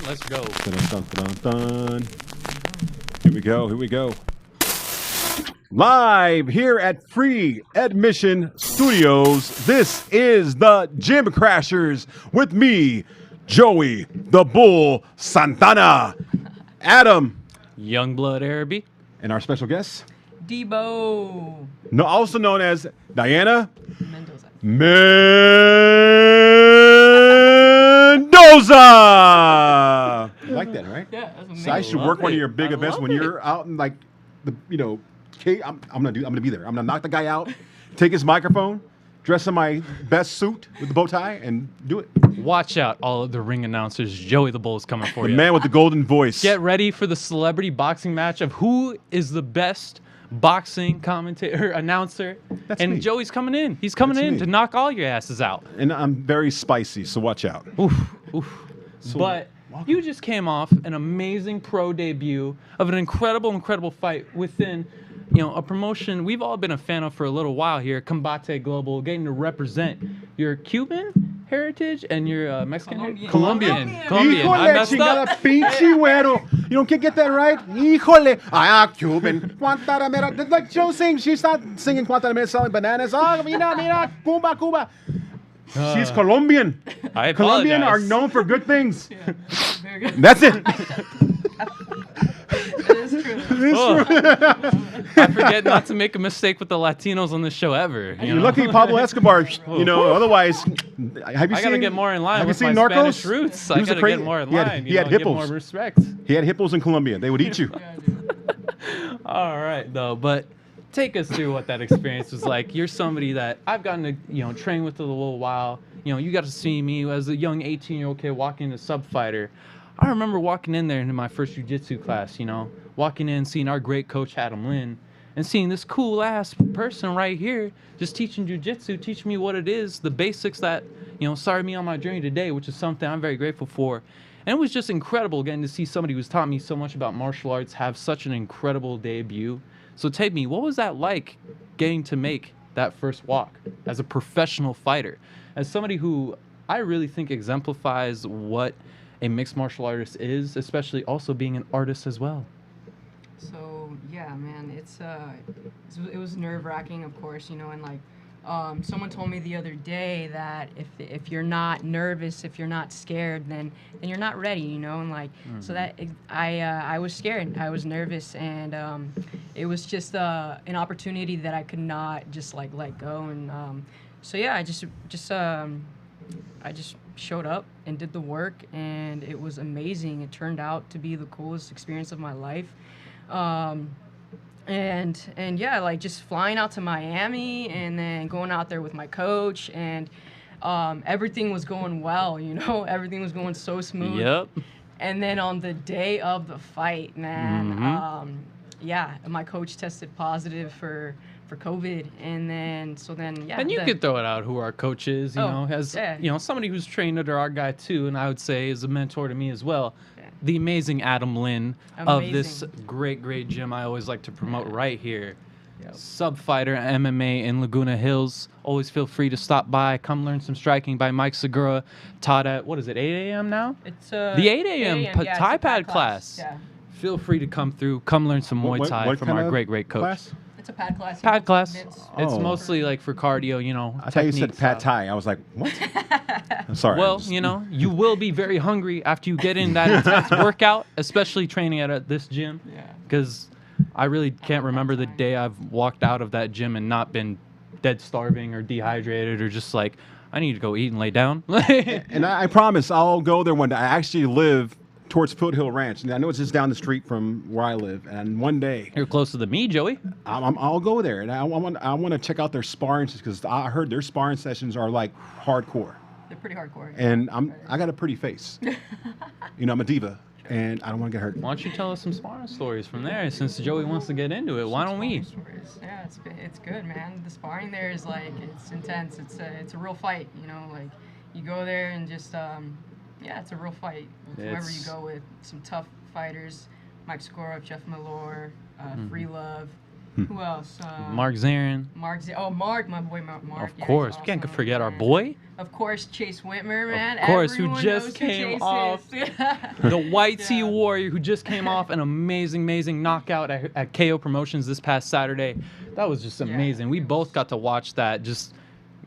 Let's go. Dun, dun, dun, dun, dun. Here we go. Live here at Free Admission Studios, this is the Gym Crashers with me, Joey the Bull Santana, Adam, Youngblood Araby. and our special guest, Debo also known as Diana Mendoza. Mendoza. You like that, right? Yeah, that's amazing. So I should love work one of it. your big I events love when you're out in like the I'm gonna be there. I'm gonna knock the guy out, take his microphone, dress in my best suit with the bow tie, and do it. Watch out, all of the ring announcers. Joey the Bull is coming for The you. man with the golden voice. Get ready for the celebrity boxing match of who is the best boxing commentator announcer. That's and me. Joey's coming in. He's coming That's in me. to knock all your asses out. And I'm very spicy, so watch out. Oof. So, But welcome. you just came off an amazing pro debut of an incredible fight within, a promotion we've all been a fan of for a little while here, Combate Global, getting to represent your Cuban heritage and your Mexican heritage. Colombian. I Híjole, messed chingada up. pinche güero. You don't get that right? Híjole. Cuban. Guantanamera. That's like Joe sings. She's not singing Guantanamera selling bananas. Oh, mira, Cuba. She's Colombian. I apologize. Colombian are known for good things. Very good. That's it. That is true. I forget not to make a mistake with the Latinos on this show ever. You're lucky Pablo Escobar, otherwise, have you I gotta seen, get more in line have with you my seen Narcos? Spanish roots. He I was a gotta crazy- get more in he had- line. he had give hippos. more respect. He had hippos in Colombia. They would eat you. Yeah, dude. All right, though, but take us through what that experience was like. You're somebody that I've gotten to, train with a little while. You got to see me as a young 18-year-old kid walking into Sub Fighter. I remember walking in there into my first jiu-jitsu class, walking in, seeing our great coach, Adam Lynn, and seeing this cool-ass person right here just teaching jiu-jitsu, teaching me what it is, the basics that, started me on my journey today, which is something I'm very grateful for. And it was just incredible getting to see somebody who's taught me so much about martial arts have such an incredible debut. So take me, what was that like getting to make that first walk as a professional fighter? As somebody who I really think exemplifies what a mixed martial artist is, especially also being an artist as well. So yeah, man, it was nerve-wracking, of course, and like someone told me the other day that if you're not nervous, if you're not scared, then you're not ready, and like so that I was scared, I was nervous, and it was just an opportunity that I could not just like let go, and so yeah, I just showed up and did the work, and it was amazing. It turned out to be the coolest experience of my life. And yeah, like just flying out to Miami and then going out there with my coach, and everything was going well, everything was going so smooth. Yep. And then on the day of the fight, man, yeah, my coach tested positive for COVID, and then yeah. And you could throw it out who our coach is, as yeah. Somebody who's trained under our guy too, and I would say is a mentor to me as well. Yeah. The amazing Adam Lynn of Amazing. this great gym I always like to promote right here. Yep. Sub Fighter MMA in Laguna Hills. Always feel free to stop by. Come learn some striking by Mike Segura. Taught at, 8 a.m. now? It's The 8 a.m. yeah, it's Thai a pad class. Yeah, Feel free to come through. Come learn some Muay Thai from kind our of great coach. class? it's a pad class. Pad class. It's- It's Oh. mostly like for cardio, I thought you said technique pad stuff. thai. I was like, what? I'm sorry. Well, I'm just- you will be very hungry after you get in that intense workout, especially training at this gym. Yeah. Because I really can't remember the day I've walked out of that gym and not been dead starving or dehydrated or just like, I need to go eat and lay down. And I promise I'll go there one day. I actually live towards Foothill Ranch, and I know it's just down the street from where I live. And one day, You're closer to me, Joey. I'll go there, and I want to check out their sparring because I heard their sparring sessions are like hardcore. They're pretty hardcore. And I got a pretty face. I'm a diva, and I don't want to get hurt. Why don't you tell us some sparring stories from there since Joey wants to get into it? Why don't we? Yeah, it's good, man. The sparring there is like, it's intense. It's a real fight, like you go there and just yeah, it's a real fight with whoever you It's- go with. Some tough fighters, Mike Skoro, Jeff Malore, Free Love, Who else? Mark Zarin. Mark, my boy Mark. Of Yeah, course, he's we can't awesome, forget our man. boy. Of course, Chase Whitmer, man. Of course, who Everyone just knows came who Chase off is. the White Sea Yeah. Warrior, who just came off an amazing knockout at KO Promotions this past Saturday. That was just amazing. We both got to watch that just,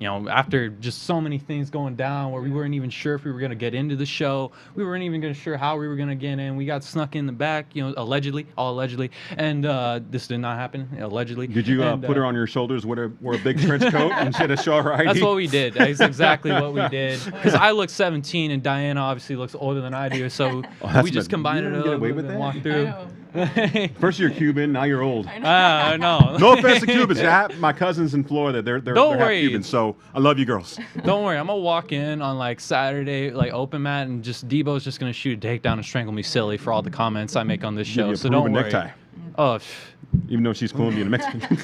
after just so many things going down where we weren't even sure if we were going to get into the show. We weren't even sure how we were going to get in. We got snuck in the back, allegedly, and this did not happen, allegedly. Did you put her on your shoulders, wear a big trench coat, and should have show her ID? That's what we did. That's exactly what we did. Because I look 17 and Diana obviously looks older than I do, so we just combined it you a get away little with bit that? and walked through. First you're Cuban, now you're old. No. No offense to Cubans. My cousins in Florida, they're Don't half worry. Cubans, so I love you girls. Don't worry, I'm gonna walk in on like Saturday, like open mat, and just Debo's just gonna shoot a takedown and strangle me silly for all the comments I make on this Give show. you a So don't Peruvian worry. necktie. Oh, Even though she's Colombian and Mexican.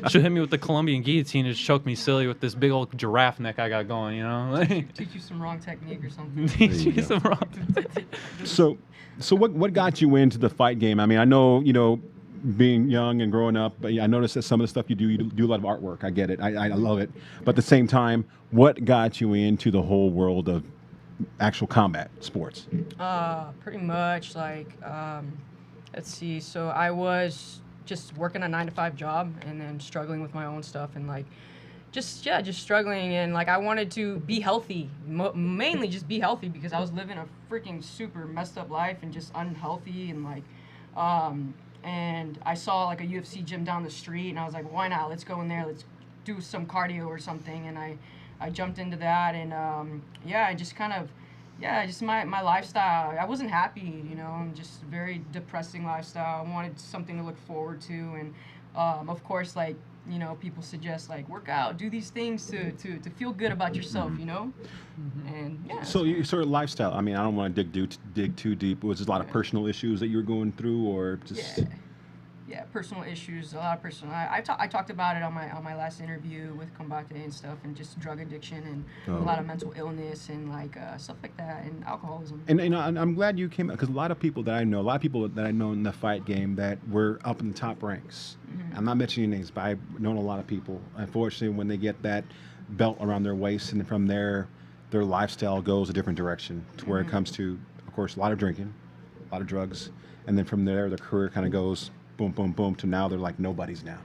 she'll hit me with the Colombian guillotine and just choke me silly with this big old giraffe neck I got going. Teach you some wrong technique or something. Teach you some wrong. So what got you into the fight game? I mean, I know, being young and growing up, but I noticed that some of the stuff you do a lot of artwork. I get it. I love it. But at the same time, what got you into the whole world of actual combat sports? Pretty much like, let's see. So I was just working a 9-to-5 job and then struggling with my own stuff and like, just struggling, and like I wanted to be healthy, mainly just be healthy because I was living a freaking super messed up life and just unhealthy and like, and I saw like a UFC gym down the street and I was like, why not? Let's go in there. Let's do some cardio or something. And I jumped into that and I just kind of, just my lifestyle. I wasn't happy, just very depressing lifestyle. I wanted something to look forward to, and of course, like, people suggest like work out, do these things to feel good about yourself, and yeah. So your sort of lifestyle. I mean, I don't want to dig too deep. Was there a lot of personal issues that you were going through, or just? Yeah, personal issues, a lot of personal. I talked about it on my last interview with Combate and stuff, and just drug addiction and a lot of mental illness and like stuff like that, and alcoholism. And I'm glad you came, because a lot of people that I know in the fight game that were up in the top ranks. Mm-hmm. I'm not mentioning names, but I've known a lot of people. Unfortunately, when they get that belt around their waist, and from there, their lifestyle goes a different direction to where it comes to, of course, a lot of drinking, a lot of drugs, and then from there, their career kind of goes boom, boom, boom, to now they're like nobodies now.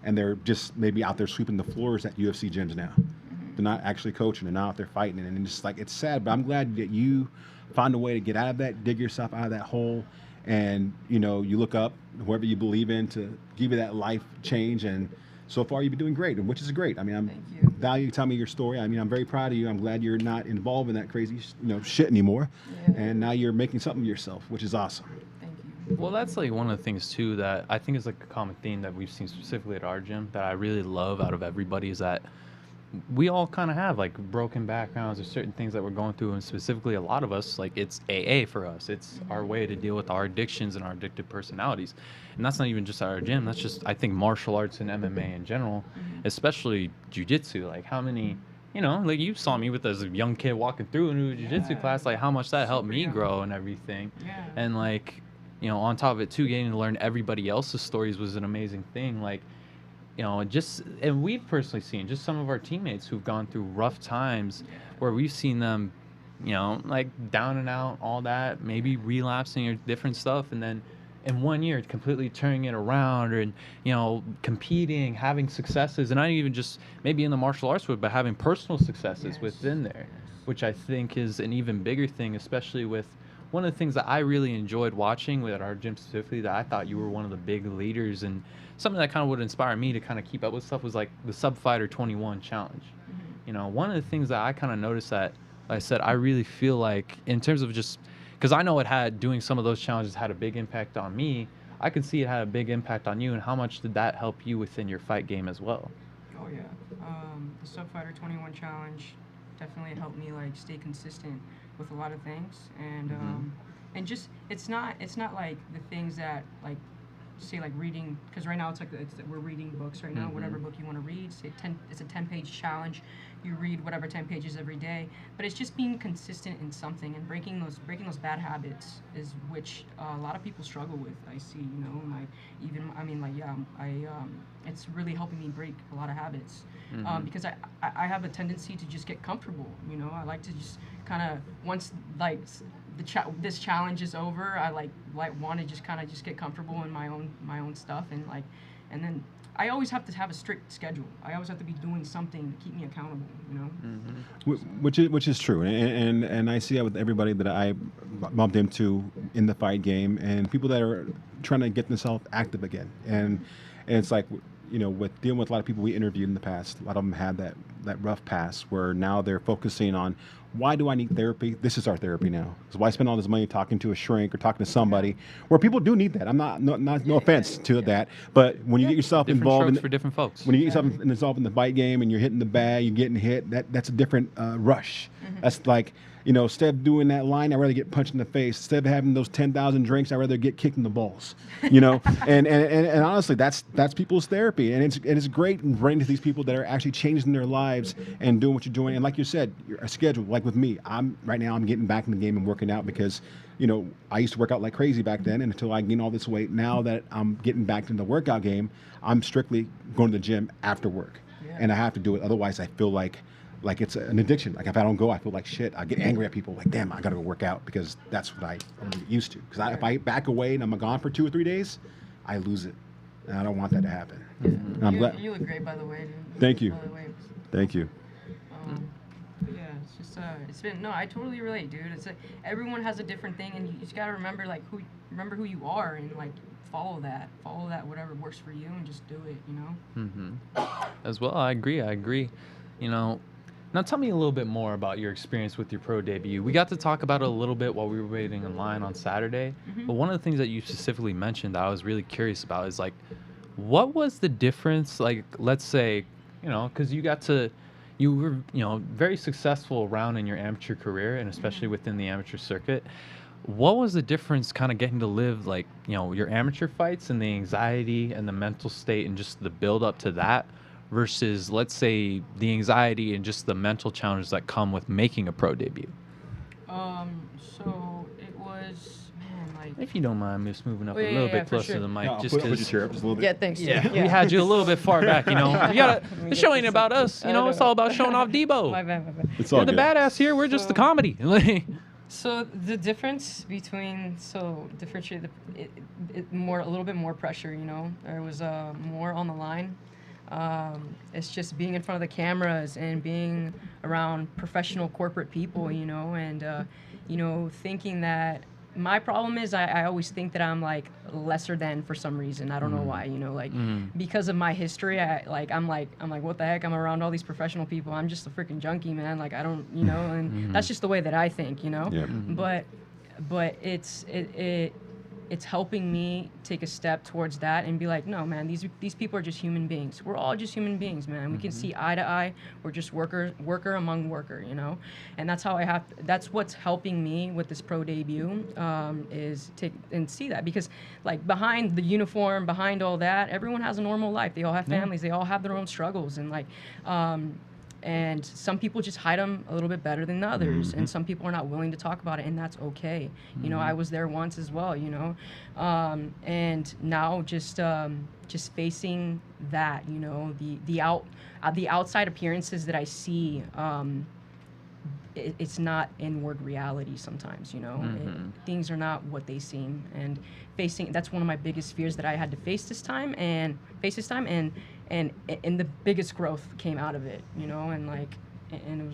And they're just maybe out there sweeping the floors at UFC gyms now. Mm-hmm. They're not actually coaching, they're not out there fighting. And it's just like, it's sad, but I'm glad that you found a way to get out of that, dig yourself out of that hole. And, you look up whoever you believe in to give you that life change. And so far you've been doing great, which is great. I mean, value telling me your story. I mean, I'm very proud of you. I'm glad you're not involved in that crazy, shit anymore. Yeah. And now you're making something of yourself, which is awesome. Well, that's like one of the things too that I think is like a common theme that we've seen specifically at our gym that I really love out of everybody is that we all kind of have like broken backgrounds or certain things that we're going through, and specifically a lot of us, like it's AA for us. It's our way to deal with our addictions and our addictive personalities. And that's not even just at our gym. That's just, I think, martial arts and MMA in general, especially jiu-jitsu. Like how many, like you saw me with as a young kid walking through a new jiu-jitsu class, like how much that helped me grow and everything. Yeah. And like, on top of it too, getting to learn everybody else's stories was an amazing thing. Like, and we've personally seen just some of our teammates who've gone through rough times where we've seen them, like down and out, all that, maybe relapsing or different stuff. And then in 1 year, completely turning it around and, competing, having successes. And not even just maybe in the martial arts world, but having personal successes within there, which I think is an even bigger thing, especially with one of the things that I really enjoyed watching at our gym specifically, that I thought you were one of the big leaders, and something that kind of would inspire me to kind of keep up with stuff was like the Subfighter 21 challenge. Mm-hmm. One of the things that I kind of noticed that, like I said, I really feel like in terms of just, because I know doing some of those challenges had a big impact on me, I could see it had a big impact on you, and how much did that help you within your fight game as well? Oh yeah, the Subfighter 21 challenge definitely helped me like stay consistent with a lot of things, and and just it's not like the things that like say like reading, because right now it's like we're reading books right now. Whatever book you want to read, say it's a 10-page challenge. You read whatever 10 pages every day, but it's just being consistent in something and breaking those bad habits is which a lot of people struggle with. I see, it's really helping me break a lot of habits because I have a tendency to just get comfortable. I like to just kind of once like this challenge is over, I like want to just kind of just get comfortable in my own stuff and then I always have to have a strict schedule. I always have to be doing something to keep me accountable, Which is true, and I see that with everybody that I bumped into in the fight game, and people that are trying to get themselves active again, and it's like with dealing with a lot of people we interviewed in the past, a lot of them had that rough past where now they're focusing on why do I need therapy? This is our therapy now. So why spend all this money talking to a shrink or talking to somebody where people do need that? I'm no offense to that, but when you get yourself Different involved strokes for different folks. when you get yourself involved in the fight game and you're hitting the bag, you're getting hit, that's a different rush. That's like, instead of doing that line, I'd rather get punched in the face. Instead of having those 10,000 drinks, I'd rather get kicked in the balls. And honestly, that's people's therapy, and it's great running into these people that are actually changing their lives and doing what you're doing. And like you said, a schedule. Like with me, I'm getting back in the game and working out because I used to work out like crazy back then, and until I gain all this weight, now that I'm getting back into the workout game, I'm strictly going to the gym after work, and I have to do it. Otherwise, I feel like it's an addiction. Like if I don't go, I feel like shit. I get angry at people. Like, damn, I gotta go work out because that's what I'm used to. Because if I back away and I'm gone for 2 or 3 days, I lose it, and I don't want that to happen. And I'm glad. You look great, by the way, dude. Thank you. By the way. Thank you. But yeah, it's just it's been I totally relate, dude. It's everyone has a different thing, and you just gotta remember who you are and like follow that whatever works for you, and just do it. As well, I agree. Now tell me a little bit more about your experience with your pro debut. We got to talk about it a little bit while we were waiting in line on Saturday, but one of the things that you specifically mentioned that I was really curious about is like, what was the difference? Like, let's say, because you were, very successful around in your amateur career and especially within the amateur circuit. What was the difference kind of getting to live like, your amateur fights and the anxiety and the mental state and just the build up to that versus, let's say, the anxiety and just the mental challenges that come with making a pro debut? So it was, man, like... If you don't mind just moving up a little bit closer to the mic, just put your because... chair up just a little bit. Yeah, thanks. Yeah, we had you a little bit far back, The show ain't about us, it's all about showing off Debo. My bad. It's all You're the good. badass here, we're just the comedy. So the difference between differentiate a little bit more pressure. There was more on the line. It's just being in front of the cameras and being around professional corporate people, and thinking that my problem is I always think that I'm like lesser than for some reason. I don't know why, because of my history. I'm like what the heck? I'm around all these professional people. I'm just a freaking junkie, man. Like I don't, and that's just the way that I think, Yeah. But it's helping me take a step towards that and be like, no, man, these people are just human beings. We're all just human beings, man. We can see eye to eye. We're just worker among worker, And that's how that's what's helping me with this pro debut, is take and see that, because like behind the uniform, behind all that, everyone has a normal life. They all have families. They all have their own struggles, and like, and some people just hide them a little bit better than the others, and some people are not willing to talk about it, and that's okay. I was there once as well, and now just facing that, the outside appearances that I see, it's not inward reality sometimes, things are not what they seem, and that's one of my biggest fears that I had to face this time, and the biggest growth came out of it, and like, and it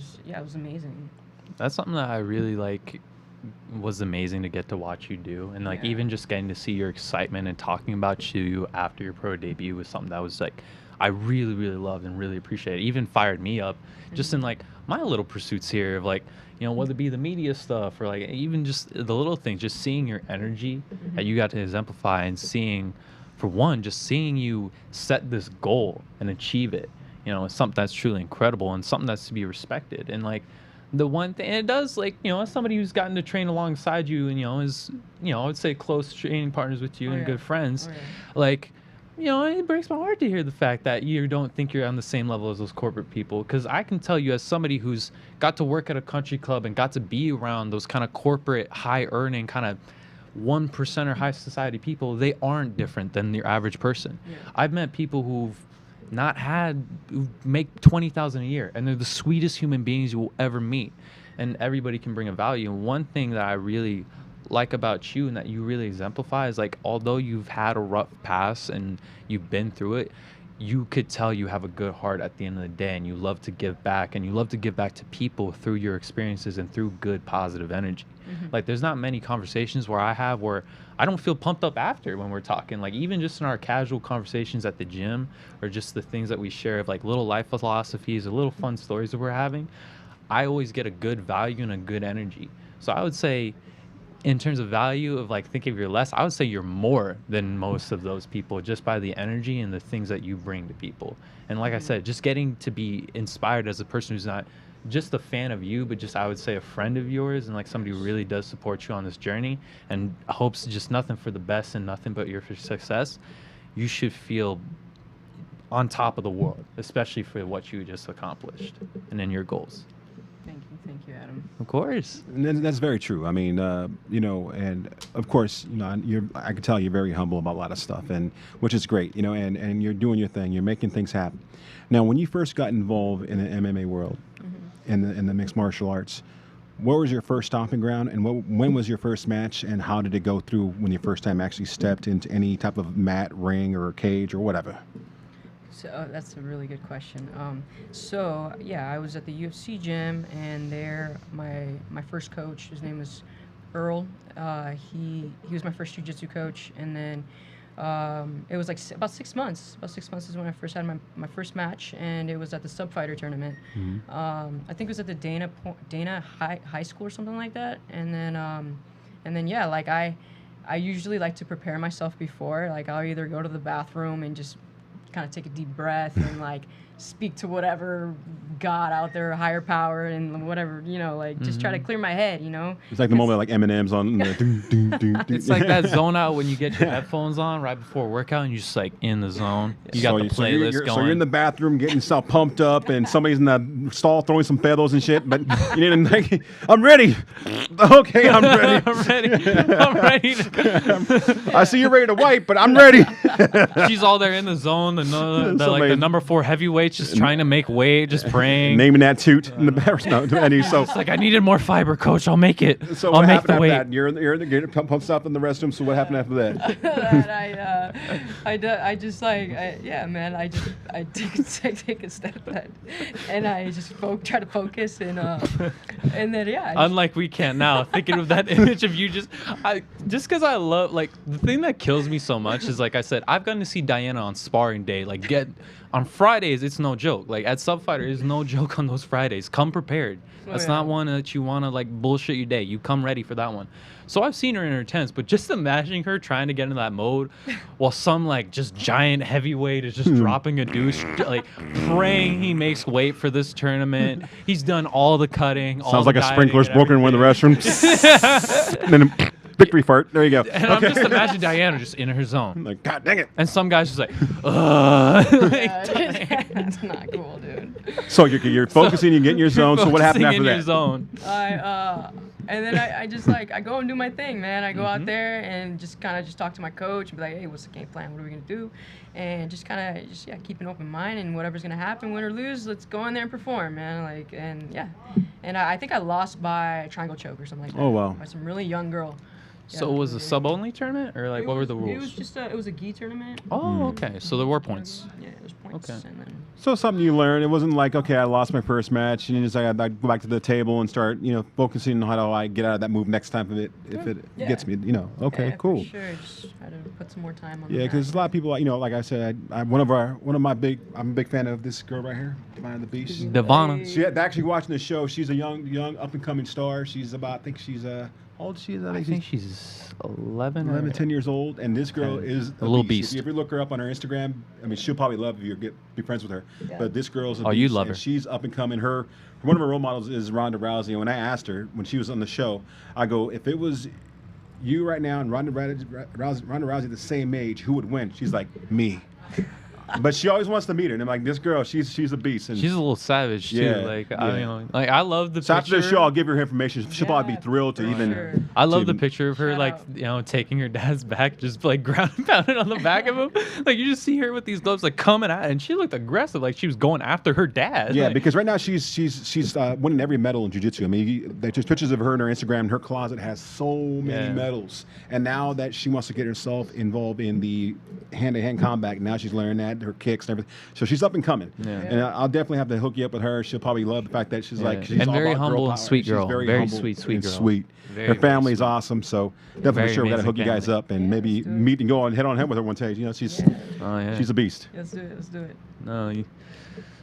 was amazing. That's something that I really was amazing to get to watch you do, and like even just getting to see your excitement and talking about you after your pro debut was something that was like I really, really loved and really appreciated. It even fired me up just in like my little pursuits here of like, whether it be the media stuff or like even just the little things, just seeing your energy that you got to exemplify, and seeing you set this goal and achieve it, is something that's truly incredible and something that's to be respected. And like the one thing it does, like, as somebody who's gotten to train alongside you and is, I would say close training partners with you Oh, and yeah. good friends, Oh, yeah. like, it breaks my heart to hear the fact that you don't think you're on the same level as those corporate people. Because I can tell you, as somebody who's got to work at a country club and got to be around those kind of corporate, high earning, kind of 1% or high society people, they aren't different than your average person. Yeah. I've met people who make 20,000 a year, and they're the sweetest human beings you will ever meet. And everybody can bring a value. And one thing that I really like about you and that you really exemplify is, like, although you've had a rough past and you've been through it, you could tell you have a good heart at the end of the day, and you love to give back, and you love to give back to people through your experiences and through good positive energy. Like, there's not many conversations where I don't feel pumped up after when we're talking, like, even just in our casual conversations at the gym, or just the things that we share of, like, little life philosophies or little fun stories that we're having. I always get a good value and a good energy. So I would say, in terms of value of, like, thinking of you're less, I would say you're more than most of those people, just by the energy and the things that you bring to people. And like I said, just getting to be inspired as a person who's not just a fan of you, but just, I would say, a friend of yours, and, like, somebody who really does support you on this journey and hopes just nothing for the best and nothing but your success. You should feel on top of the world, especially for what you just accomplished and in your goals. Thank you, Adam. Of course. And that's very true. I mean, and of course, I can tell you're very humble about a lot of stuff, and which is great, and you're doing your thing. You're making things happen. Now, when you first got involved in the MMA world, in the mixed martial arts, what was your first stomping ground, and when was your first match, and how did it go through when you first time actually stepped into any type of mat, ring, or cage, or whatever? So that's a really good question. So yeah, I was at the UFC gym, and there, my first coach, his name was Earl. He was my first jiu-jitsu coach, and then it was like about 6 months. About 6 months is when I first had my first match, and it was at the sub fighter tournament. I think it was at the Dana High School or something like that. And then yeah, like I usually like to prepare myself before. Like, I'll either go to the bathroom and just kind of take a deep breath and, like, speak to whatever God out there, higher power, and whatever, like, just try to clear my head, It's like the moment like M&M's on. It's like that zone out when you get your headphones on right before a workout and you're just, like, in the zone. You got the playlist going. So you're in the bathroom getting yourself pumped up, and somebody's in the stall throwing some feathers and shit. But you need to like, I'm ready. Okay, I'm ready. I'm ready. I see you're ready to wipe, but I'm ready. She's all there in the zone. The number 4 heavyweights just trying to make weight, just praying. Naming that toot in the bathroom. No, and so it's like, I needed more fiber, coach. I'll make it. So I'll what make happened the after weight. that? You're getting pumped up in the restroom. So what happened after that? I take a step back, and I just try to focus, and then yeah. Unlike we can't now, thinking of that image of you just because I love, like, the thing that kills me so much is, like I said, I've gotten to see Diana on sparring day, like, on Fridays. It's no joke. Like, at Subfighter, it's no joke on those Fridays. Come prepared. That's not one that you want to, like, bullshit your day. You come ready for that one. So I've seen her in her tents, but just imagining her trying to get into that mode while some, like, just giant heavyweight is just dropping a deuce, like, praying he makes weight for this tournament. He's done all the cutting. Sounds like a sprinkler's broken in one of the restrooms. And then victory fart. There you go. And I'm just imagining Diana just in her zone. Like, God dang it. And some guy's just like, ugh. It's not cool, dude. So you're focusing, you're getting your zone. So what happened after in that? your zone. And then I just, like, I go and do my thing, man. I go out there and just kind of just talk to my coach and be like, hey, what's the game plan? What are we going to do? And just kind of keep an open mind, and whatever's going to happen, win or lose, let's go in there and perform, man. Like, and yeah. And I think I lost by a triangle choke or something like that. Oh, wow. By some really young girl. So it was a sub-only tournament? Or, like, what were the rules? It was just it was a gi tournament. Oh, okay. So there were points. Yeah, it was points. Okay. And then, So something you learned. It wasn't like, okay, I lost my first match, and you just like I'd go back to the table and start, focusing on how do I get out of that move next time if it gets me, Okay, yeah, cool. For sure, just had to put some more time on. Yeah, because a lot of people, like I said, I'm a big fan of this girl right here, Divine the Beast. Devana. She actually watching the show. She's a young up and coming star. She's about, I think she's How old she is? I think she's 11 11, or 10 years old, and this girl is a little beast. If you look her up on her Instagram, I mean, she'll probably love you, be friends with her. Yeah. But this girl's a Oh, beast, you love and her. she's up and coming. One of her role models is Ronda Rousey, and when I asked her, when she was on the show, I go, if it was you right now and Ronda Rousey the same age, who would win? She's like, me. But she always wants to meet her, and I'm like, this girl, she's a beast. And She's a little savage too. Yeah, I love the so picture. after the show, I'll give her her information. She'll probably be Yeah, thrilled to for even. sure. I love the even- picture of her, Shout out. taking her dad's back, just like ground and pounding on the back of him. Like you just see her with these gloves, like coming at, and she looked aggressive, like she was going after her dad. Yeah, Like, because right now she's winning every medal in jiu-jitsu. I mean, there's pictures of her in her Instagram. And her closet has so many Yeah. medals. And now that she wants to get herself involved in the hand-to-hand combat, now she's learning that, her kicks and everything. So she's up and coming. Yeah. And I'll definitely have to hook you up with her. She'll probably love the fact that she's like, she's And all very about humble girl and power. sweet She's girl. Very humble sweet and girl. sweet. Very, Her very family's sweet. awesome. So definitely Very for sure we got to amazing hook you guys family. up and Yeah, maybe let's do it. meet and go and head on with her one day. You know, she's Oh yeah. she's a beast. Let's do it. Let's do it. No.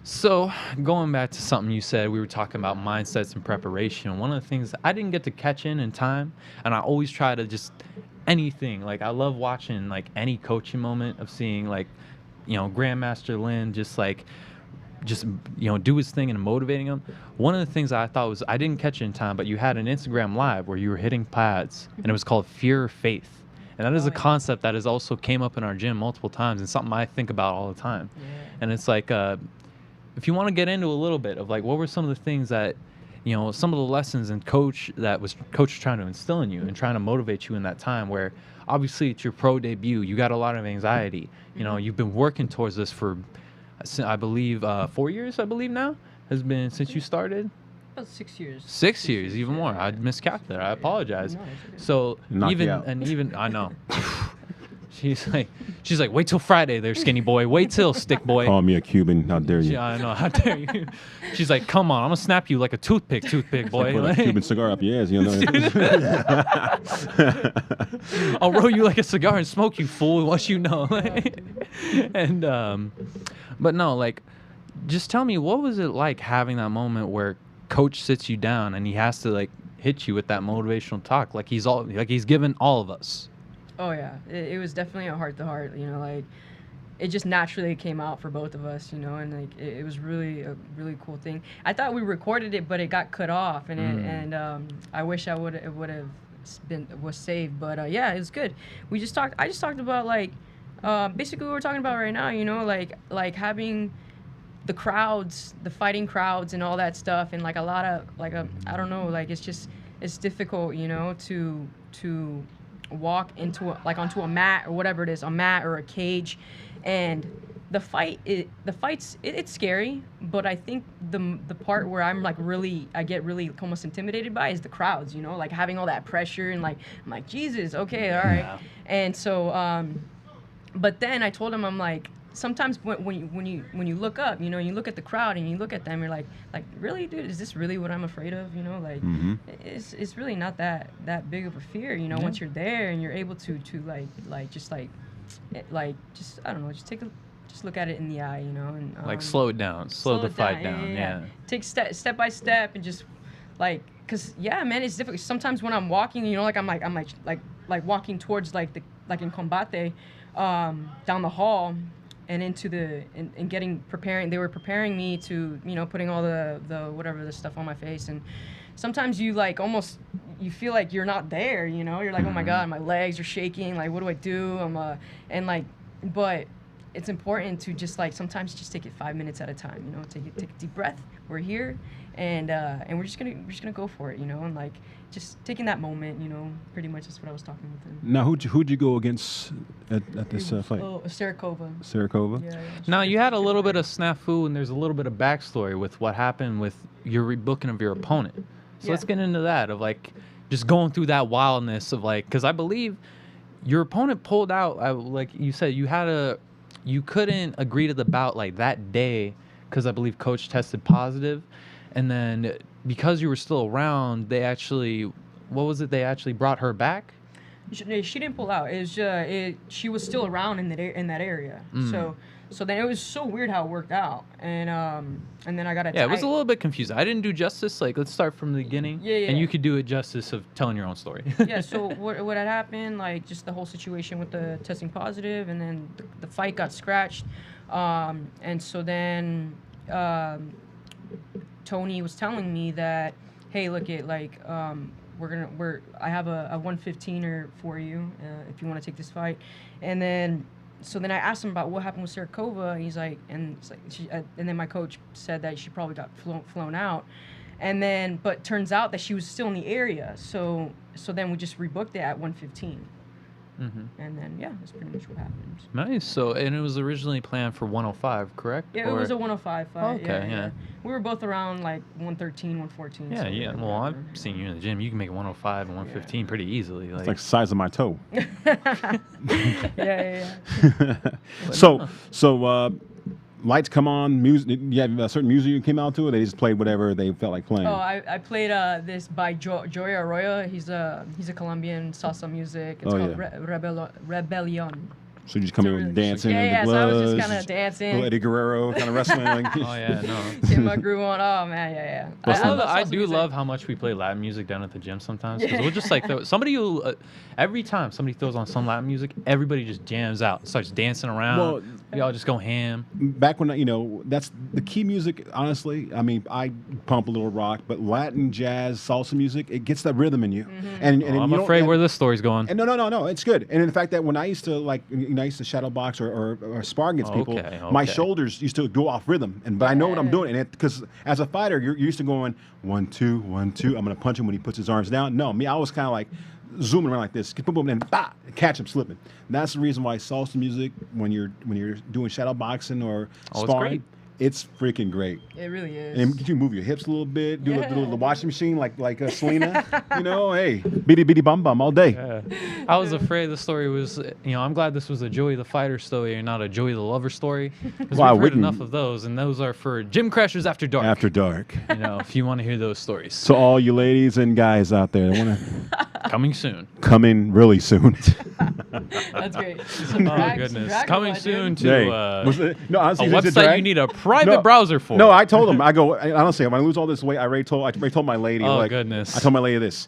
So going back to something you said, we were talking about mindsets and preparation. One of the things I didn't get to catch in time, and I always try to just anything. Like I love watching like any coaching moment of seeing like, Grandmaster Lin just do his thing and motivating him. One of the things I thought was I didn't catch it in time, but you had an Instagram live where you were hitting pads, and it was called Fear or Faith. And that is Oh, a yeah. concept that has also came up in our gym multiple times and something I think about all the time. Yeah. And it's like, if you want to get into a little bit of like, what were some of the things that, some of the lessons and coach was trying to instill in you and trying to motivate you in that time where obviously it's your pro debut, you got a lot of anxiety. You've been working towards this for, I believe, 4 years, I believe now, has been since you started. About 6 years. 6 years, even more. I miscalculated. I apologize. No, it's okay. So Knock you out. I know. She's like, wait till Friday, there, skinny boy. Wait till stick boy. Call me a Cuban. How dare you? Yeah, I know. How dare you? She's like, come on, I'm gonna snap you like a toothpick, boy. Put a Cuban cigar up your ass, you know. I'll roll you like a cigar and smoke you, fool. What you know? And but no, like, just tell me, what was it like having that moment where coach sits you down and he has to like hit you with that motivational talk, like he's given all of us. Oh yeah, it was definitely a heart to heart. Like it just naturally came out for both of us, and like it was really a really cool thing. I thought we recorded it, but it got cut off, and I wish it would have was saved. But yeah, it was good. I just talked about like basically what we're talking about right now. Like having the crowds, the fighting crowds, and all that stuff, and like a lot of I don't know, like it's difficult, to walk onto a mat or whatever it is, a mat or a cage, and it's scary, but I think the part where I get really almost intimidated by is the crowds, like having all that pressure and like I'm like, Jesus, okay, all right. Yeah. And so but then I told him, I'm like, sometimes when you look up, you look at the crowd and you look at them, you're like really, dude, is this really what I'm afraid of? Like it's really not that big of a fear, once you're there and you're able to just I don't know, just look at it in the eye, and Like slow it down, slow the it fight down. Yeah. Take step by step and just cause yeah, man, it's difficult. Sometimes when I'm walking, I'm walking towards like in combate, down the hall and into and getting preparing. They were preparing me to, putting all the whatever the stuff on my face, and sometimes you almost you feel like you're not there, you're like, oh my God, my legs are shaking, like what do I do? But it's important to just sometimes just take it 5 minutes at a time, take a deep breath. We're here, and we're just gonna go for it, and just taking that moment, pretty much is what I was talking with him. Now, who'd you go against at this fight? Oh, Sarakova. Sarakova? Yeah. Now you had a little bit of snafu, and there's a little bit of backstory with what happened with your rebooking of your opponent. So let's get into that of just going through that wildness of because I believe your opponent pulled out. Like you said, you couldn't agree to the bout that day because I believe coach tested positive, and then because you were still around, they actually brought her back. She didn't pull out. It was she was still around in that area. So then it was so weird how it worked out, and then I got a Yeah, it was a little bit confusing. I didn't do justice. Like, let's start from the beginning. Yeah, yeah. And you could do it justice of telling your own story. Yeah, so what had happened, like just the whole situation with the testing positive, and then the fight got scratched, and so then Tony was telling me that, hey, look it, like I have a 115er for you if you want to take this fight, and then. So then I asked him about what happened with Sarakova, and he's like, and it's like and then my coach said that she probably got flown out, and then but turns out that she was still in the area, so then we just rebooked it at 115, and then yeah, that's pretty much what happened. Nice. So, and it was originally planned for 105, correct? Yeah, it was a 105 fight. Okay, yeah. We were both around like 113, 114. Yeah, so yeah. Well, I've seen you in the gym. You can make 105 and 115 pretty easily. It's like the size of my toe. yeah. So, lights come on. Music. You have a certain music you came out to, or they just played whatever they felt like playing. Oh, I played this by Joey Arroyo. He's a Colombian salsa music. It's called Rebellion. So you just come in with dancing yeah, and the so I gloves, was just kind of dancing. little Eddie Guerrero kind of wrestling. Like, Oh yeah, no. Get my groove on. Oh man, yeah. I love do salsa love how much we play Latin music down at the gym sometimes. Because we'll just like somebody who every time somebody throws on some Latin music, everybody just jams out, starts dancing around. Well, we all just go ham. back when that's the key music. Honestly, I mean, I pump a little rock, but Latin, jazz, salsa music, it gets that rhythm in you. And I'm afraid where this story's going. And no, it's good. And in fact, that when I used to I used to shadow box or spar against people, my shoulders used to go off rhythm. But I know what I'm doing, and because as a fighter, you're used to going 1 2 1 2. I'm gonna punch him when he puts his arms down. No, me, I was kind of like zooming around like this, boom, boom, and bah, catch him slipping. And that's the reason why salsa music, when you're doing shadow boxing or sparring, it's freaking great. It really is. And get you move your hips a little bit, do the washing machine like Selena. Hey, bitty bitty bum bum all day. Yeah. I was afraid the story was, I'm glad this was a Joey the Fighter story and not a Joey the Lover story. Because we've heard enough of those, and those are for Gym Crashers After Dark. After dark. If you want to hear those stories. So all you ladies and guys out there, coming soon. Coming really soon. That's great. Oh goodness! Coming soon to honestly, a website you need a private browser for. No, I told him. I go, honestly, if I lose all this weight, I already told my lady. Oh goodness! I told my lady this.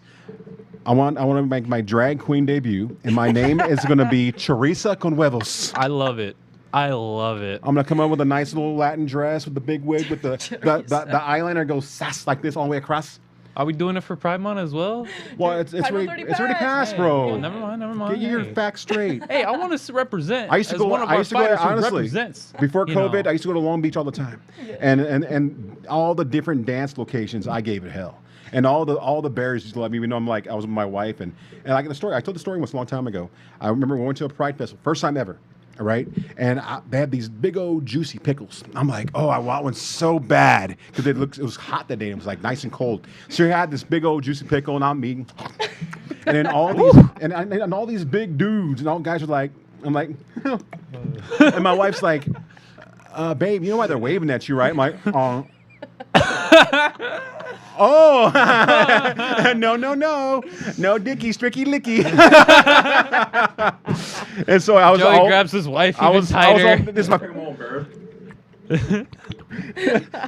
I want to make my drag queen debut, and my name is going to be Charissa con huevos. I love it. I love it. I'm going to come up with a nice little Latin dress with the big wig with the eyeliner goes sass like this all the way across. Are we doing it for Pride Month as well? Well, it's already passed, bro. Oh, never mind. Get your facts straight. Hey, I want to represent. I used to go. Honestly, represents. Before COVID, I used to go to Long Beach all the time, and all the different dance locations. I gave it hell, and all the bears used to love me. Even though I was with my wife, and like the story. I told the story once a long time ago. I remember we went to a Pride festival, first time ever. All right, and they had these big old juicy pickles. I'm like, oh, I want one so bad because it was hot that day. It was like nice and cold. So he had this big old juicy pickle, and I'm eating. And then all these and all these big dudes and all guys are like, I'm like, and my wife's like, babe, you know why they're waving at you, right? I'm like, oh. Oh, no, Dicky, stricky, licky. And so I was. Joey grabs his wife even tighter. This is my. So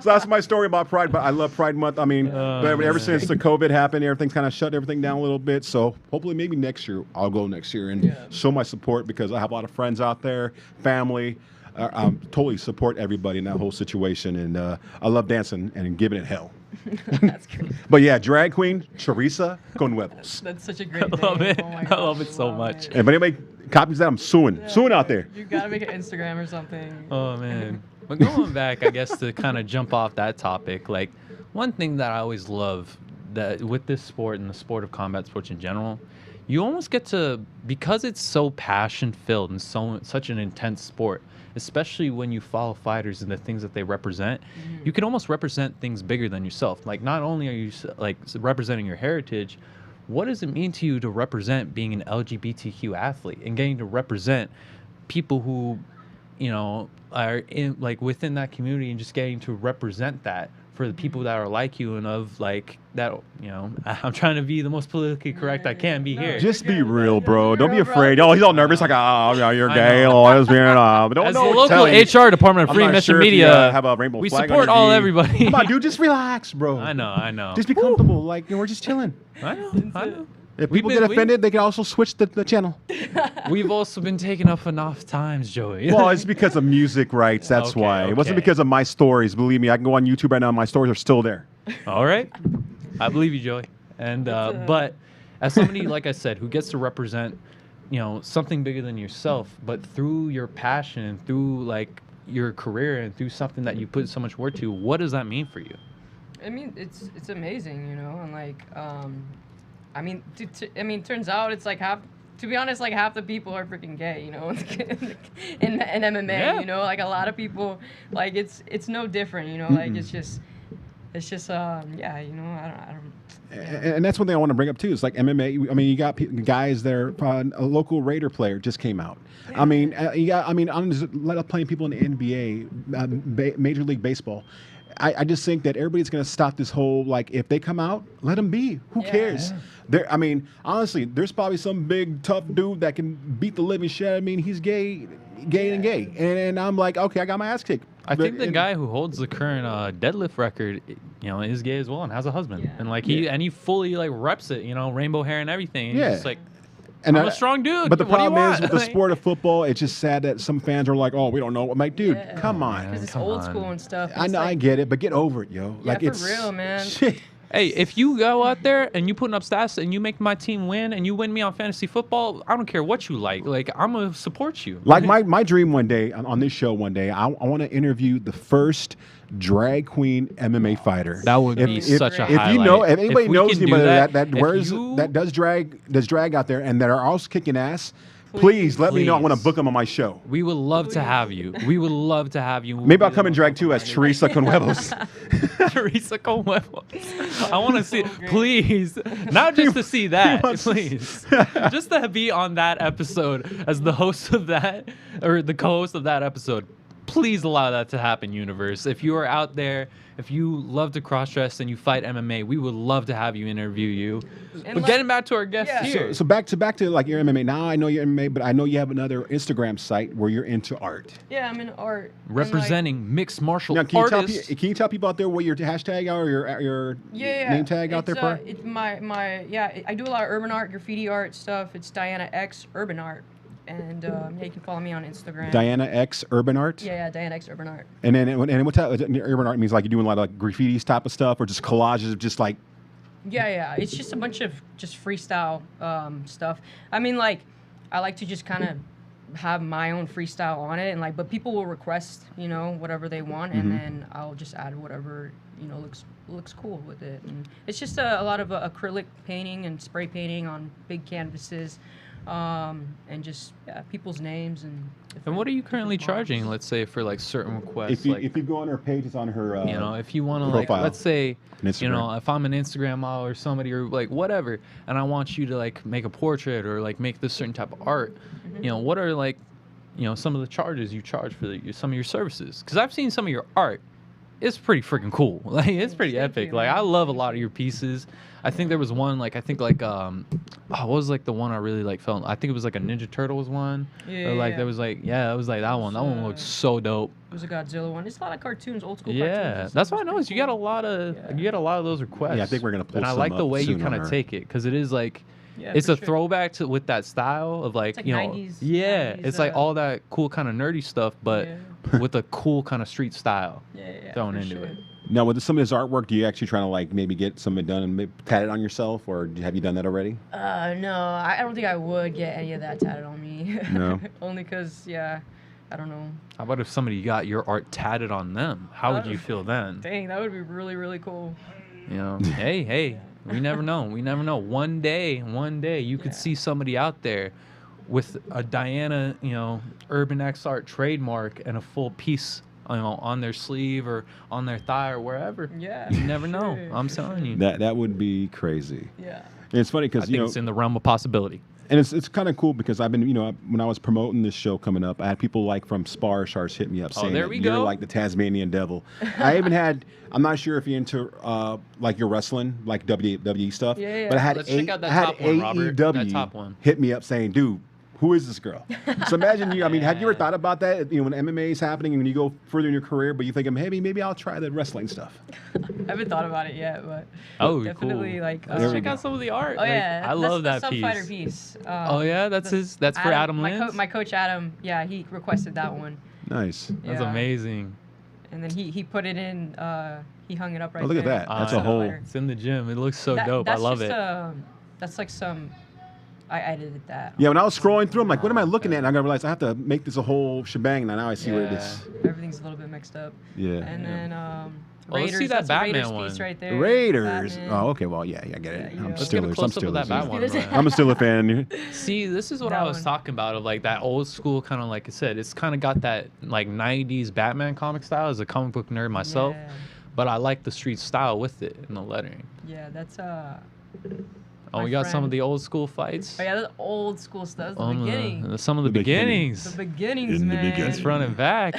that's my story about Pride. But I love Pride Month. I mean, but ever since the COVID happened, everything's kind of shut everything down a little bit. So hopefully, maybe next year I'll go next year and show my support because I have a lot of friends out there, family. Totally support everybody in that whole situation, and I love dancing and giving it hell. That's great. But yeah, drag queen Charissa con huevos. That's such a great name. I love it. Oh my God, I love it so much. And if anybody copies that, I'm suing out there. You gotta make an Instagram or something. Oh man. But going back, I guess to kind of jump off that topic, like one thing that I always love that with this sport and the sport of combat sports in general, you almost get to, because it's so passion filled and such an intense sport, especially when you follow fighters and the things that they represent, you can almost represent things bigger than yourself. Like not only are you like representing your heritage, what does it mean to you to represent being an LGBTQ athlete and getting to represent people who, are in like within that community and just getting to represent that for the people that are like you and of like that, I'm trying to be the most politically correct I can be here. Just be real, bro. Don't be Real, bro. afraid. Oh, he's all nervous, like, oh, yeah, you're I gay. know. Oh, lesbian. Don't As the know. local HR department of I'm Free not Mission sure if you, Media, have a rainbow we flag support on all your everybody. Come on, dude, just relax, bro. I know. Just be comfortable. Like, we're just chilling. I know. If We've people been- get offended, they can also switch the channel. We've also been taken up enough times, Joey. Well, it's because of music rights. That's Okay, why. It wasn't okay. because of my stories. Believe me, I can go on YouTube right now. My stories are still there. All right. I believe you, Joey. And but as somebody, like I said, who gets to represent, something bigger than yourself, but through your passion, through like your career, and through something that you put so much work to, what does that mean for you? I mean, it's amazing, and like, I mean, turns out it's like to be honest, like half the people are freaking gay, in MMA, Yeah. like a lot of people, like it's no different, like it's just, yeah, I don't. And that's one thing I want to bring up too. It's like MMA. I mean, you got guys there. A local Raider player just came out. I mean, I'm just playing people in the NBA, Major League Baseball. I just think that everybody's going to stop this whole, like, if they come out, let them be. Who cares? I mean, honestly, there's probably some big tough dude that can beat the living shit. I mean, he's gay. And I'm like, okay, I got my ass kicked. I think the guy who holds the current deadlift record, is gay as well and has a husband, Yeah. and like he fully like reps it, rainbow hair and everything. And he's just like, And I'm a strong dude. But the What do you problem is want? with the sport of football, it's just sad that some fans are like, "Oh, we don't know." I'm like, dude, Yeah. come on. Because it's Come old on. school and stuff. I It's know, I like, get it, but get over it, yo. Yeah, Like for it's real, man. Shit. Hey, if you go out there and you putting up stats and you make my team win and you win me on fantasy football, I don't care what you like. Like, I'm gonna support you. Like my dream one day on this show one day, I want to interview the first drag queen MMA fighter. That would be such a highlight. If you know, if anybody we knows can do anybody that if wears you- that does drag out there and that are also kicking ass, please let me know. I want to Please. book them on my show. we would love to have you. We would love to have you. We'll Maybe I'll be come the and most drag too as open-minded. Teresa con huevos. Teresa con huevos. I want to see, great. please, not just to see that, wants to please, just to be on that episode as the host of that, or the co-host of that episode. Please allow that to happen, universe. If you are out there, if you love to cross-dress and you fight MMA, we would love to have you interview you. And But like- getting back to our guest Yeah. here. So back to like your MMA. Now I know you're MMA, but I know you have another Instagram site where you're into art. Yeah, I'm in art. and, like, Representing mixed martial Now, can artists. you tell people out there what your hashtag or your name tag out there it's, for? It's I do a lot of urban art, graffiti art stuff. It's Diana X Urban Art, and you can follow me on Instagram. Diana X Urban Art. Yeah, Diana X Urban Art. And what type of urban art means? Like you're doing a lot of like graffiti type of stuff, or just collages of just like. Yeah, it's just a bunch of just freestyle stuff. I mean, like, I like to just kind of have my own freestyle on it, and like, but people will request, whatever they want, and then I'll just add whatever looks cool with it. And it's just a lot of acrylic painting and spray painting on big canvases, and just people's names and. And what are you currently different charging? models. Let's say for like certain requests. If you go on her page, it's on her. If you want to like, profile let's say, on Instagram. if I'm an Instagram model or somebody or like whatever, and I want you to like make a portrait or like make this certain type of art, what are like, some of the charges you charge for some of your services? Because I've seen some of your art. It's pretty freaking cool. Like it's pretty Thank epic. you, Like man. I love a lot of your pieces. I think there was one what was like the one I really like felt. I think it was like a Ninja Turtles one. Or like there was like it was like that one. That one looked so dope. It was a Godzilla one. It's a lot of cartoons, old school cartoons. Yeah, and that's stuff. what I noticed. You got a lot of those requests. Yeah, I think we're gonna pull And I some like the up way you soon on kind her. of take it because it is like, Yeah, it's for a sure. throwback to with that style of like, like 90s yeah, 90s, it's like all that cool kind of nerdy stuff, but Yeah. with a cool kind of street style Yeah, thrown for into sure. it. Now, with some of this artwork, do you actually try to like maybe get some of it done and maybe tat it on yourself, or have you done that already? No, I don't think I would get any of that tatted on me. No? Only because, I don't know. How about if somebody got your art tatted on them? How would you feel then? Dang, that would be really, really cool. Hey, we never know. We never know. One day, you could see somebody out there with a Diana, Urban X Art trademark and a full piece, on their sleeve or on their thigh or wherever. Yeah. You never know. sure. I'm telling you. That would be crazy. Yeah. And it's funny I because think it's in the realm of possibility. And it's kind of cool because I've been, when I was promoting this show coming up, I had people like from Spar Sharks hit me up saying there that we you're go. like the Tasmanian devil. I even had, I'm not sure if you're into like your wrestling, like WWE stuff, Yeah. but I had, Let's check out that I had top one, Robert. That AEW top one. hit me up saying, dude, who is this girl? So imagine you. I mean, have you ever thought about that? When MMA is happening and when you go further in your career, but you think, maybe I'll try the wrestling stuff. I haven't thought about it yet, but definitely cool. like. Let's check out some of the art. Oh yeah, I love that the piece. Subfighter piece. Oh yeah, that's for Adam Lins. My coach Adam, yeah, he requested that one. Nice. That's Yeah. amazing. And then he put it in. He hung it up right Oh, look at there. that. That's a whole. It's in the gym. It looks so dope. I love it. That's like some. I edited that. Yeah, when I was scrolling through, I'm like, what am I looking at? And I got to realize I have to make this a whole shebang. Now I see what it is. Everything's a little bit mixed up. Yeah. And then let's Raiders. see that that's a Batman Raiders one. piece right there. Raiders. Batman. Oh, okay. Well, yeah, I get it. Yeah, I'm Let's get a Steelers. I'm close up of that Steelers. Batman. Ryan. I'm a Steelers fan. See, this is what That I was one. talking about of like that old school kind of like I said. It's kind of got that like '90s Batman comic style as a comic book nerd myself, Yeah. but I like the street style with it and the lettering. Yeah, that's Oh, My we got some friend. of the old school fights. Oh yeah, that's old school stuff. That's the beginning. Some of the The beginning. beginnings. The beginnings, In the man. beginning. It's front and back.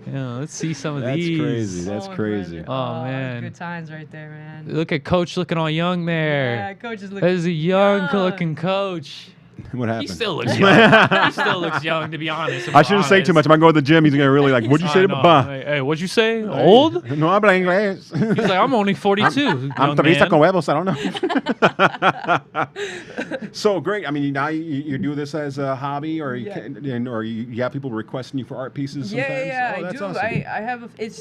Yeah, let's see some of That's these. crazy. That's my crazy. friend. Oh, man. Good times right there, man. Look at Coach looking all young Yeah, there. coach is That looking. is a young looking coach. What He happened? still looks young. He still looks young, to be honest. if I we're shouldn't say too much. honest. If I go to the gym, he's gonna really like. What'd you say I to know. Papa? Hey, what'd you say? Old? No habla inglés. He's like, I'm only 42. I'm young turista man. con huevos. I don't know. So great. I mean, now you do this as a hobby, or Yeah. or you have people requesting you for art pieces. Yeah, Sometimes? yeah, Oh, I that's do. awesome. I have. It's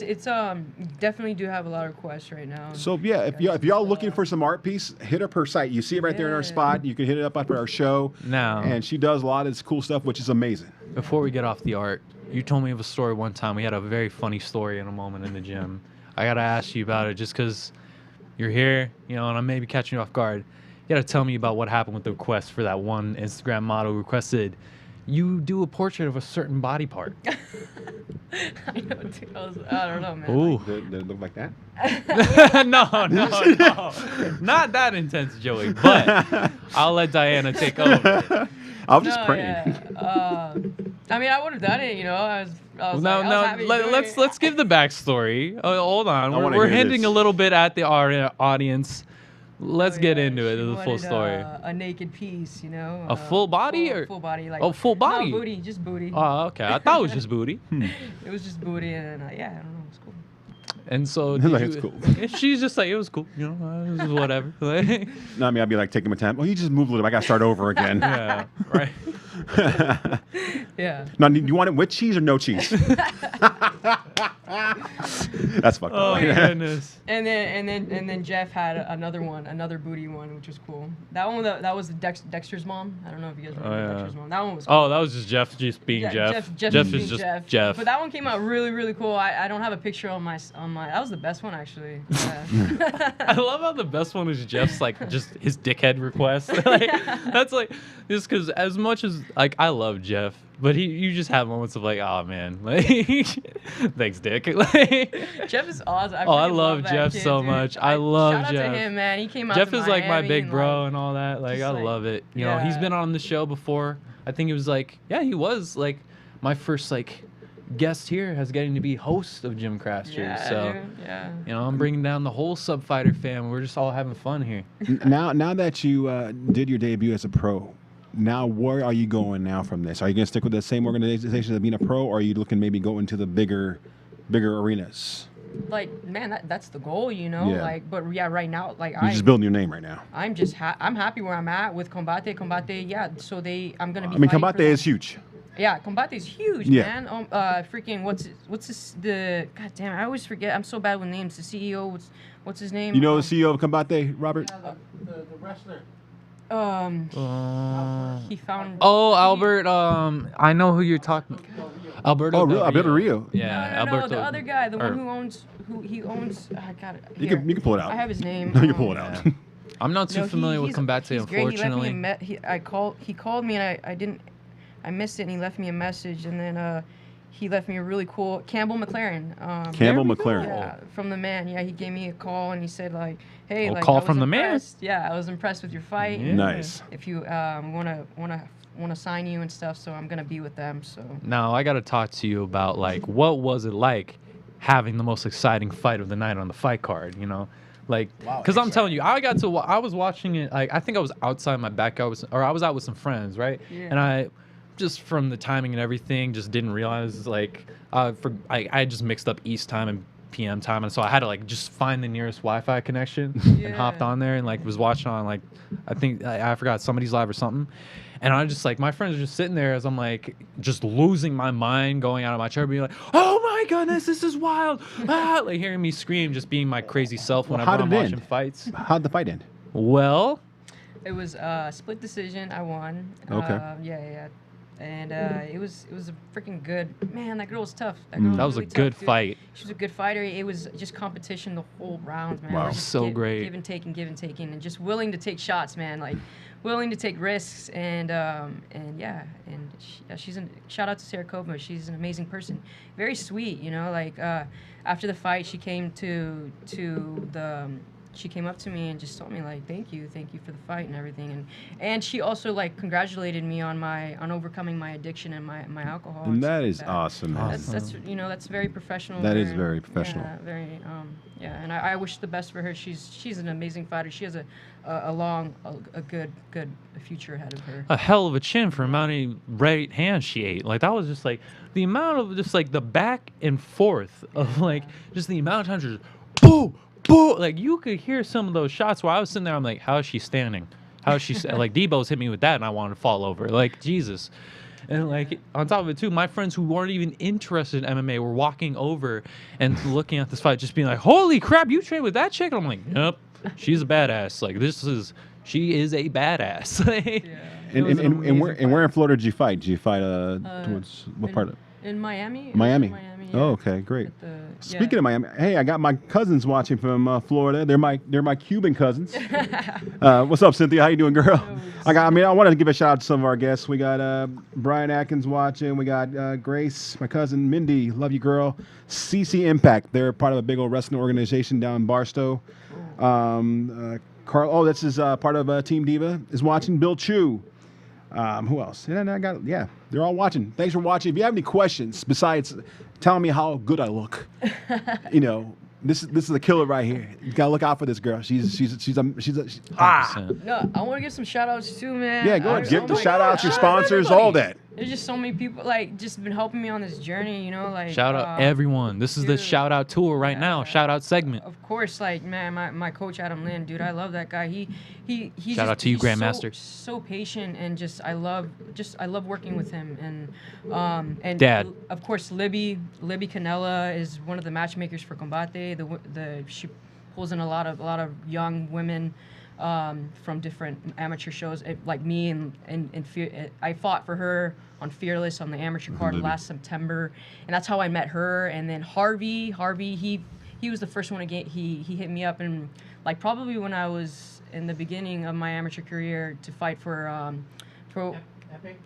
definitely do have a lot of requests right now. So yeah, if y'all looking for some art piece, hit up her site. You see it right there in our Yeah. spot. You can hit it up after our show. Now, And she does a lot of this cool stuff, which is amazing. before we get off the art, you told me of a story one time. We had a very funny story in a moment in the gym. I got to ask you about it just because you're here, and I may be catching you off guard. You got to tell me about what happened with the request for that one Instagram model who requested you do a portrait of a certain body part. I know, dude. I don't know, man. Ooh. Did it look like that? no. Not that intense, Joey, but I'll let Diana take over. I was just No, praying. yeah. I mean, I would have done it. I was No, happy to do it. let's give the backstory. Hold on, I wanna we're hear hinting this. a little bit at the audience. Let's Oh, get yeah, into it, she the full wanted, story. A naked piece, A full body or- full body? Like Oh, full body? No, booty, just booty. Oh, okay. I thought it was just booty. It was just booty, and yeah, I don't know, it's cool. And so Like, did it's you- cool. She's just like, it was cool, this is whatever. Like, No, I mean, I'd be like taking my time. Well, you just move a little bit. I got to start over again. yeah, right. Yeah. Now, do you want it with cheese or no cheese? That's fucked Oh up. goodness. And then Jeff had another booty one, which was cool. That one that was Dexter's mom. I don't know if you guys remember yeah. Dexter's mom. That one was cool. Oh, that was just Jeff just being Jeff. Jeff is being just Jeff. Jeff. But that one came out really, really cool. I don't have a picture on my. That was the best one actually. Yeah. I love how the best one is Jeff's like just his dickhead request. Like, that's like just because as much as like I love Jeff, but you just have moments of like, oh man, like thanks, Dick. Like, Jeff is awesome. I freaking love that Jeff kid, so dude. much. I love shout Jeff. out to him, man. He came out. Jeff to is like my Miami big and, bro and all that. Like just I like- love it. He's yeah. been on the show before. I think it was like he was like my first like guest here as getting to be host of Gym Crafters. Yeah, So dude, yeah. I'm bringing down the whole Subfighter fam. We're just all having fun here. Now that you did your debut as a pro, now where are you going now from this? Are you going to stick with the same organization as being a pro, or are you looking maybe go into the bigger arenas? Like, man, that's the goal, Yeah. Like, but yeah, right now, like You're just building your name right now. I'm just I'm happy where I'm at with Combate. Yeah. So I'm gonna be. I mean, fighting Combate for them. is huge. Yeah, Combate is huge, Yeah. man. Freaking what's this? God damn, I always forget. I'm so bad with names. The CEO, what's his name? You know the CEO of Combate, Robert? The wrestler. He found. Oh, Albert. I know who you're talking. Alberto. Oh, Del Alberto Rio. Yeah, No, Alberto. the other guy, the or- one who owns. I got it. You Here. can pull it out. I have his name. You can pull it out. I'm not too No, familiar with he's- Combate, he's great. unfortunately. He called me and I missed it and he left me a message and then he left me a really cool Campbell McLaren. Campbell There we go. McLaren. Yeah, from the man. Yeah, he gave me a call and he said like, "Hey, Oh, like call I was from the man? impressed. Yeah, I was impressed with your fight. Yeah. and Nice. If you wanna sign you and stuff, so I'm gonna be with them. So Now I got to talk to you about like what was it like having the most exciting fight of the night on the fight card, you know? Like, Wow, because I'm telling you, I was watching it. Like, I think I was outside my backyard, I was out with some friends, right? Yeah. And I, just from the timing and everything, just didn't realize like, I just mixed up East time and PM time, and so I had to like just find the nearest Wi-Fi connection and hopped Yeah. on there and like was watching on like, I think I forgot somebody's live or something. And I just like my friends are just sitting there as I'm like just losing my mind, going out of my chair, being like, "Oh my goodness, this is wild!" Like hearing me scream, just being my crazy self whenever how did I'm it watching end? fights. How'd the fight end? Well, it was split decision. I won. Okay. Yeah. And it was a freaking good man. That girl was tough. That girl that was really a good tough, dude. fight. She was a good fighter. It was just competition the whole round, man. Wow. We're just So great. Give and taking, and just willing to take shots, man. Like willing to take risks, and yeah, and she's a shout out to Sarah Kova. She's an amazing person, very sweet. You know, like after the fight, she came to the. She came up to me and just told me like thank you for the fight and everything, and she also like congratulated me on overcoming my addiction and my alcohol. And that stuff is like awesome, man. That's that's very professional. That is very professional. Yeah, very and I wish the best for her. She's an amazing fighter. She has a good future ahead of her. A hell of a chin for how many right hands she ate. Like that was just like the amount of just like the back and forth of like just the amount of times just boom, boom. Like you could hear some of those shots where I was sitting there. I'm like, how is she standing? How is she like Debo's hit me with that and I wanted to fall over. Like Jesus. And like on top of it too, my friends who weren't even interested in MMA were walking over and looking at this fight, just being like, "Holy crap, you trained with that chick?" And I'm like, "Yep, she's a badass. Like she is a badass." And was an amazing where in Florida did you fight? Did you fight towards what part of In Miami. Miami? Miami. Oh, okay, great. At the- Speaking of Miami, hey, I got my cousins watching from Florida. They're my Cuban cousins. What's up, Cynthia? How you doing, girl? I wanted to give a shout out to some of our guests. We got Brian Atkins watching. We got Grace, my cousin Mindy. Love you, girl. CC Impact. They're part of a big old wrestling organization down in Barstow. Carl. Oh, this is part of Team Diva. Is watching. Bill Chu. Who else? Yeah, they're all watching. Thanks for watching. If you have any questions besides telling me how good I look, this is a killer right here. You gotta look out for this girl. She's a 100%. No, I want to give some shout outs too, man. yeah. Go ahead. Give the my shout outs, God. your sponsors, all that. There's just so many people like just been helping me on this journey, like Shout out everyone. This is the dude. shout out tour right now. Shout out segment. Of course, like man, my coach Adam Lynn, dude, I love that guy. He's Shout out to you, he's Grandmaster. So patient and just I love working with him and Dad. Of course, Libby Canella is one of the matchmakers for Combate. She pulls in a lot of young women from different amateur shows like me and I fought for her on Fearless on the amateur card last September, and that's how I met her. And then Harvey he was the first one to get he hit me up, and like probably when I was in the beginning of my amateur career to fight for Epic?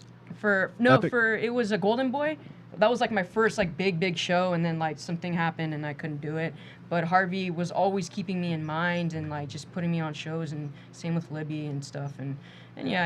it was a Golden Boy. That was like my first like big show, and then like something happened and I couldn't do it. But Harvey was always keeping me in mind and like just putting me on shows, and same with Libby and stuff. And yeah,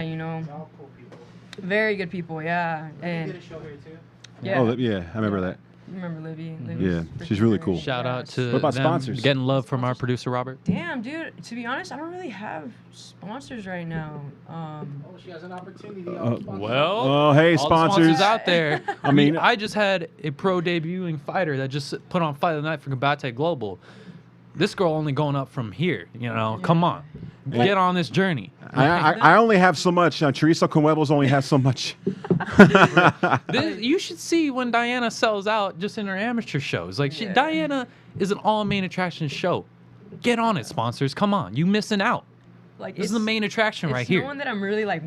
All cool people. very good people, yeah. We And did a show here too. yeah, Oh, yeah. I remember that. you remember Libby? Yeah, she's really cool. Shout out to What about them sponsors? getting love from our producer Robert. Damn, dude. To be honest, I don't really have sponsors right now. Oh, she has an opportunity. Well, Oh, hey, all the sponsors. out there. I mean- mean, I just had a pro debuting fighter that just put on Fight of the Night for Combate Global. This girl only going up from here. Come on, get on this journey. I only have so much. Teresa Conwebos only has so much. You should see when Diana sells out just in her amateur shows. Like Yeah. Diana is an all main attraction show. Get on it, sponsors. Come on, you missing out. Like This is the main attraction right it's here. no one that I'm really like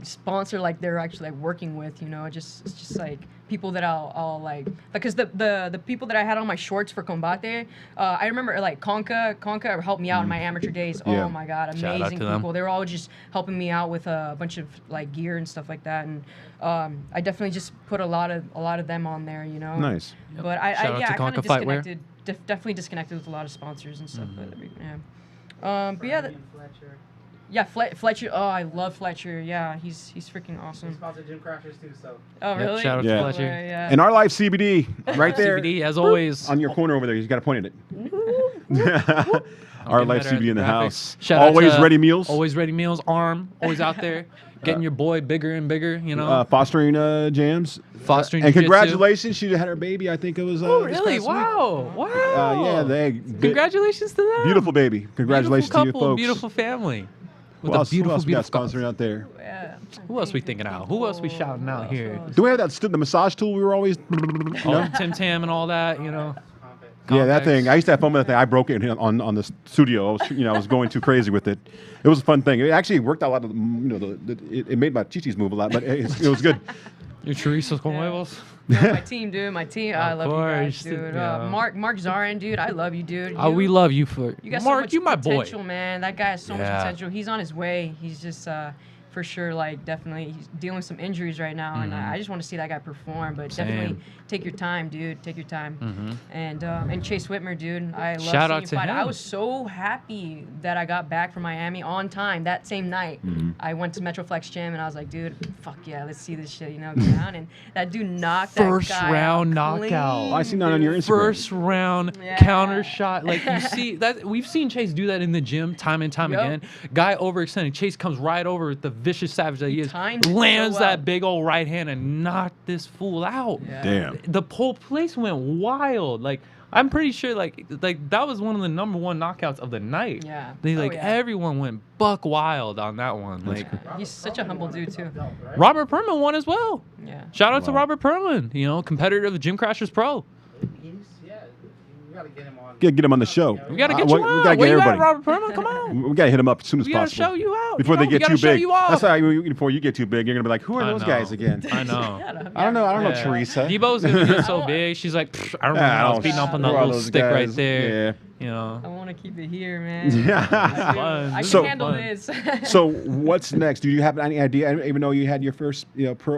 sponsor, like they're actually like working with, you know. It's just like people that I'll like, because the people that I had on my shorts for Combate, I remember like Conca helped me out in my amateur days. Yeah. Oh my god, Shout out amazing to them. people. They were all just helping me out with a bunch of like gear and stuff like that, and I definitely just put a lot of them on there, you know. Nice. But Shout out yeah, to I kind Conca of Fightwear. disconnected. Definitely disconnected with a lot of sponsors and stuff. But yeah. But yeah. Brian Fletcher. Yeah, Fletcher. Oh, I love Fletcher. Yeah, he's freaking He awesome. sponsored Gym Crashers too, so. Oh, Yep, really? shout out to Yeah. Fletcher. Yeah. And our live CBD right there CBD, as always. on your corner over there. You got to point at it. Our Getting live better at CBD in the graphics. house. Shout out Always to ready meals. Always ready meals. Arm, always out there, getting your boy bigger and bigger. You know, Fostering jams. fostering. And jiu-jitsu. congratulations, she had her baby. I think it was. Oh, this really? past week. Wow! Wow! Yeah, they. Congratulations to them. Beautiful baby. Congratulations beautiful to you couple, folks. Beautiful family. With Who a else, beautiful, who else we got beautiful sponsoring out there? Yeah. Who else we thinking out? Who else we shouting out here? Do we have that the massage tool we were always? Oh, Tim Tam and all that. You know. Yeah, that Convex. thing. I used to have fun with that thing. I broke it on the studio. I was going too crazy with it. It was a fun thing. It actually worked out a lot of it made my chichis move a lot, but it was good. Your chorizos con huevos. No, my team, dude. My team. I Of love you guys, course, dude. yeah. Mark Zarin, dude. I love you, dude. We love you for You got Mark. so much You my boy. potential, man. That guy has so much Yeah. potential. He's on his way. He's just for sure, like definitely, he's dealing with some injuries right now, and I just want to see that guy perform. But definitely Same. take your time, dude. Take your time. And Chase Whitmer, dude. I love Shout seeing out you to fight. I him. was so happy that I got back from Miami on time that same night. I went to Metroflex Gym and I was like, dude, fuck yeah, let's see this shit, go down. And that dude knocked First that guy round out knockout. clean, I seen that on your dude. Instagram. First round Yeah. counter shot. Like you see that we've seen Chase do that in the gym time and time Yup. again. Guy overextending. Chase comes right over with the vicious savage that he is. Timed it so Lands well. that big old right hand and knocked this fool out. Yeah. Damn. The whole place went wild. Like I'm pretty sure like that was one of the number one knockouts of the night. Yeah. They Oh, like yeah. everyone went buck wild on that one. Like He's such a humble dude too. Robert Perlman won as well. Yeah. Shout out to Wow. Robert Perlman, competitor of the Gym Crashers Pro. Yeah, we gotta get him on. Get him on the show. We gotta get we you out. gotta get Where you everybody. at, Robert Perlman? Come on. We gotta hit him up as soon as We gotta possible. show you out. Before they we get gotta too show big. you off. That's how before you get too big, you're gonna be like, who are I those know. guys again? I know. I don't know. I don't know Yeah. Teresa. Debo's gonna get so I big. She's like, "Pfft, I don't know. Yeah, I was beating up on that who are little those stick right guys? there. You know. I want to keep it here, man. Yeah. Fun. I can So- handle Fun. this. So what's next? Do you have any idea? Even though you had your first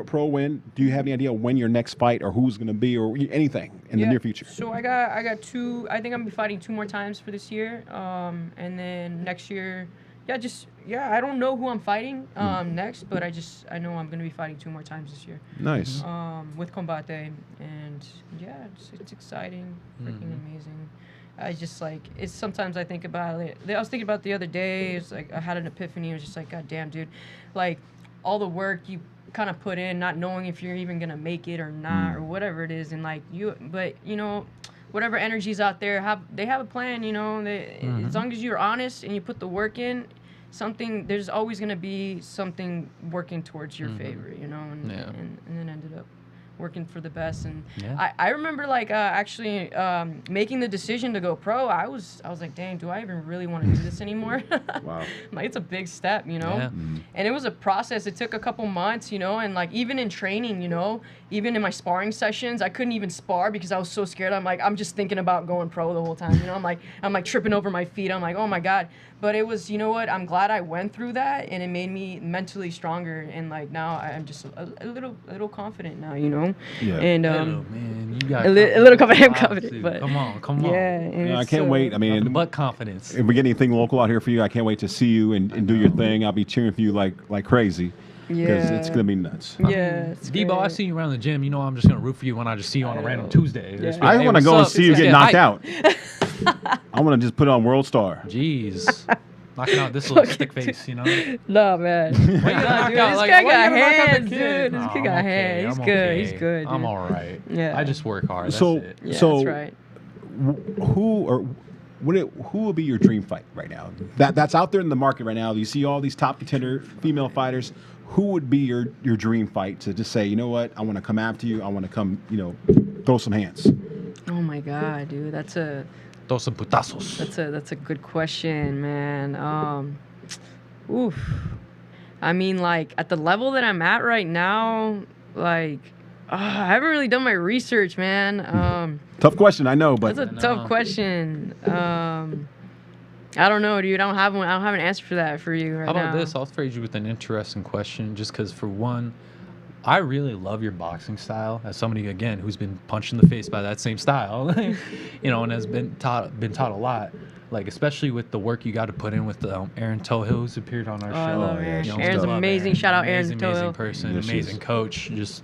pro win, do you have any idea when your next fight or who's going to be or anything in the Yeah. near future? So I got two. I think I'm gonna be fighting 2 more times for this year. And then next year, I don't know who I'm fighting next, but I know I'm gonna be fighting 2 more times this year. Nice. With Combate, and yeah, it's exciting, freaking amazing. I just like it's. Sometimes I think about it. I was thinking about the other day. It's like I had an epiphany. It was just like, God damn, dude, like all the work you kind of put in, not knowing if you're even gonna make it or not, or whatever it is, and like whatever energies out there they have a plan. As long as you're honest and you put the work in, there's always gonna be something working towards your favor. And then ended up working for the best. And Yeah. I remember actually making the decision to go pro. I was like, dang, do I even really want to do this anymore? Wow. Like, it's a big step, Yeah. And it was a process. It took a couple months, and like even in training, even in my sparring sessions, I couldn't even spar because I was so scared. I'm just thinking about going pro the whole time. I'm like tripping over my feet. I'm like, oh my God. But it was, I'm glad I went through that, and it made me mentally stronger. And like now I'm just a little confident now, Yeah. And Hello, man. You got a little confident, Wow, confident, dude. but come on. yeah. and Yeah, I it's, can't wait. I Nothing mean, but confidence. if we get anything local out here for you, I can't wait to see you and do your thing. I'll be cheering for you like crazy because it's Yeah. gonna be nuts. Yeah, it's Debo, I great. see you around the gym. I'm just gonna root for you when I just see you on a random Tuesday. Just be I like, want to "Hey, go and what's up? see you Let's get knocked hype." out. I want to just put it on World Star. Jeez. Knocking out this little stick face, No, man. Why you Nah, knock dude, out- this like, guy why got you knock out the hands, kid? dude. This No, kid I'm got okay, hands. He's I'm good. okay. He's good. I'm dude. all right. Yeah. I just work hard. That's So it. Yeah, so that's right. who will be your dream fight right now? That's out there in the market right now. You see all these top contender female fighters. Who would be your dream fight to just say, you know what, I want to come after you. I want to come, throw some hands. Oh my God, dude. That's a Throw some putazos. good question, man. Oof. I mean, like, at the level that I'm at right now, like, I haven't really done my research, man. Tough question, I know, but That's a tough question. I don't know, dude. I don't have one. I don't have an answer for that for you right How about now. this? I'll phrase you with an interesting question, just because for one, I really love your boxing style. As somebody again who's been punched in the face by that same style, and has been taught a lot. Like especially with the work you got to put in with Aaron Tohill, who's appeared on our Oh, show. I love yeah, Aaron. she's Aaron's dope. amazing. Shout out Aaron Amazing Tohill. person, Yeah, she amazing is. coach. Just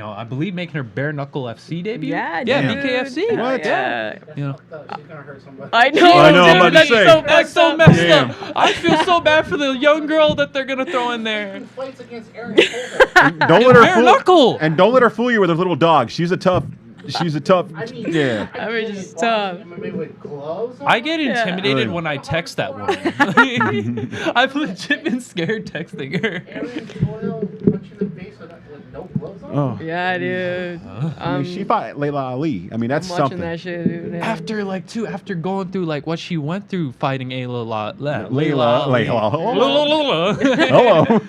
I believe making her bare knuckle FC debut. Yeah, yeah, dude. BKFC. What? Yeah. That's You know. fucked up. She's gonna hurt somebody. I know. I know, I'm dude, about to that's say. That's so messed Damn. up. I feel so bad for the young girl that they're gonna throw in there. He fights against Aaron Holder. don't let her Bare fool. knuckle. And don't let her fool you with her little dog. She's a tough. I mean, Yeah. I mean, get just it, tough. MMA with gloves on? I get intimidated Yeah. when I text that woman. I've legit been scared texting her. Aaron Holder punch you in the face with no gloves on? Oh. Yeah, dude. I mean, she fought Layla Ali. I mean, that's I'm watching something. that shit, dude. Yeah. After going through like what she went through fighting Layla. Hello.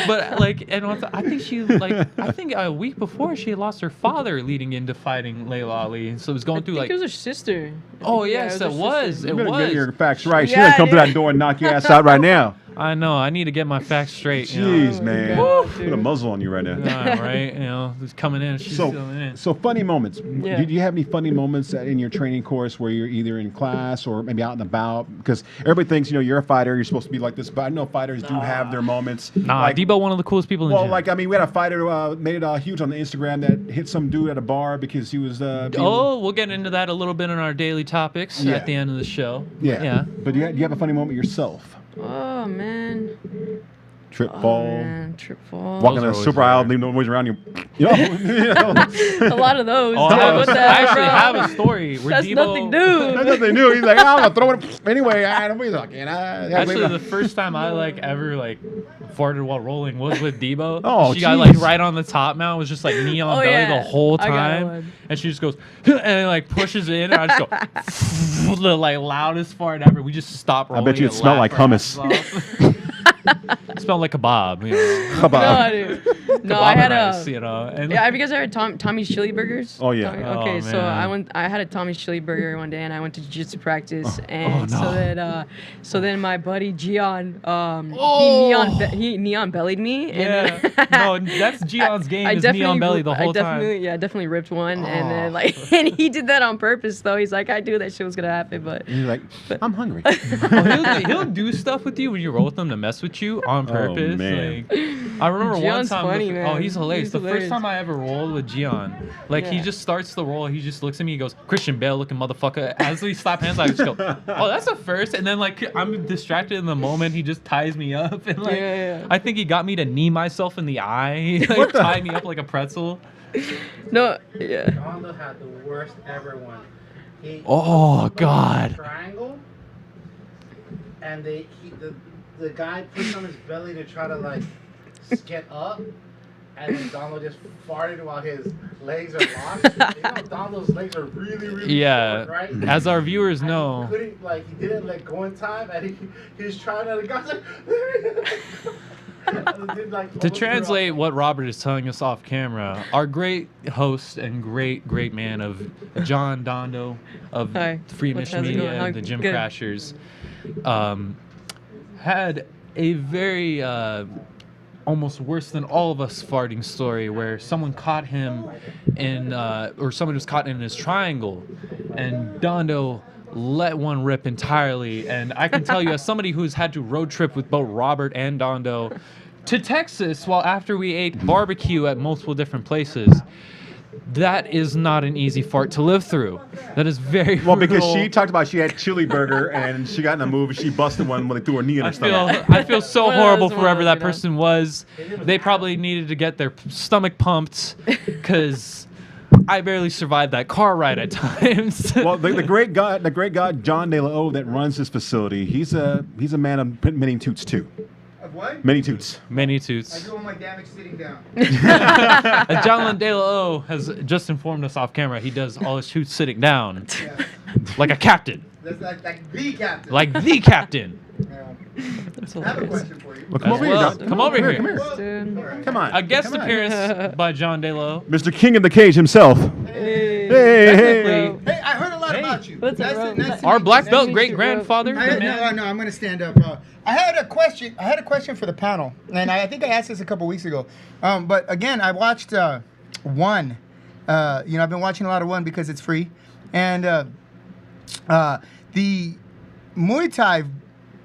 But like, and I think a week before she had lost her father leading into fighting Layla Ali, so it was going I through think like. it was her sister. Oh Yeah, yes, it it was her was. sister. It You better was. get your facts right. She's Yeah, gonna come through dude. that door and knock your ass out right now. I know. I need to get my facts straight. Jeez, Oh, man. God, Put a dude. muzzle on you right now. Yeah, right. Just coming in. She's coming in. So funny moments. Yeah. Did you have any funny moments in your training course where you're either in class or maybe out and about? Because everybody thinks you're a fighter, you're supposed to be like this, but I know fighters do have their moments. Nah, like, Debo, one of the coolest people in the well, gym. like I mean, we had a fighter made it huge on the Instagram that hit some dude at a bar because he was. Oh, we'll get into that a little bit in our daily topics Yeah. at the end of the show. Yeah. But do you have a funny moment yourself? Oh, man. Trip Oh, fall. man. Trip fall. Walking Those in are a always super aisle, rare. leaving no noise around you. You know? A lot of those. Oh, dude. I, What the I heck, actually bro? have a story where That's Debo. nothing new. That's what they knew. He's like, I'm gonna throw it anyway. Nobody's like, Actually, the first time I ever farted while rolling was with Debo. Oh, she got jeez. right on the top mount. It was just like neon Oh, belly yeah. the whole I got time, one. and she just goes and pushes in, and I just go the loudest fart ever. We just stop rolling. bet you it and smelled laugh like our hummus. asses off. It smelled like kebab. No, dude. No, I Kebab had rice, a. and Yeah, have you guys ever had Tommy's Chili Burgers? Oh, yeah. Okay, Oh, so man. I had a Tommy's Chili Burger one day, and I went to jiu-jitsu practice, Oh, and no. so then my buddy Gian, Oh. he neon bellied me, yeah. and No, that's Gion's game. Is neon belly the whole time. I definitely ripped one, and then Oh. and he did that on purpose though. He's like, I knew that shit was gonna happen, but And you're like, I'm hungry. Oh, he'll do stuff with you when you roll with him to mess with you on purpose. man. Like, I remember one Gion's time. funny, Oh, man. he's hilarious. He's The hilarious. first time I ever rolled with Gian, he Yeah. just starts the roll. He just looks at me. He goes, "Christian Bale looking motherfucker." As we slap hands, I just go, "Oh, that's a first." And then I'm distracted in the moment. He just ties me up, and Yeah. I think he got me to knee myself in the eye. He tied me up like a pretzel. no, yeah. Rondo had the worst ever one. He Oh, put God. a triangle, and the guy puts on his belly to try to get up, and then Donald just farted while his legs are locked. Donald's legs are really Yeah. short, right? As our viewers And know. he couldn't, he didn't let go in time, and he was trying to. The guy's like, To translate what Robert is telling us off camera, our great host and great man of John Dondo of Hi. Freemish How's it Media going? and the Gym Good. Crashers had a very almost worse than all of us farting story where someone caught him or someone was caught in his triangle, and Dondo let one rip entirely. And I can tell you, as somebody who's had to road trip with both Robert and Dondo to Texas after we ate barbecue at multiple different places, that is not an easy fart to live through. That is very Well, because brutal. she talked about she had chili burger and she got in a movie. She busted one when they threw her knee in her stomach. I feel so One of horrible those for whoever ones, that you know? person was. They probably needed to get their stomach pumped because I barely survived that car ride at times. Well, the great guy John De La O that runs this facility. He's a man of many toots too. Of what? Many toots. Many I toots. do all my damage sitting down. John De La O has just informed us off camera he does all his shoots sitting down, Yeah. like a captain, That's like the captain. like the captain. Yeah. That's I have a hilarious. question for you. Well, come As over here, well. Doc. Come over here. Come here. Dude. Come on. A guest Come on. appearance by John DeLo. Mr. King of the Cage himself. Hey. Hey. Technically, Hey, I heard a lot Hey. about you. What's up, bro? Nice to our meet black you. belt meet great you, bro. grandfather. I, the man. no, I'm gonna stand up. I had a question. I had a question for the panel, and I think I asked this a couple weeks ago. But again, I watched One. I've been watching a lot of One because it's free, and the Muay Thai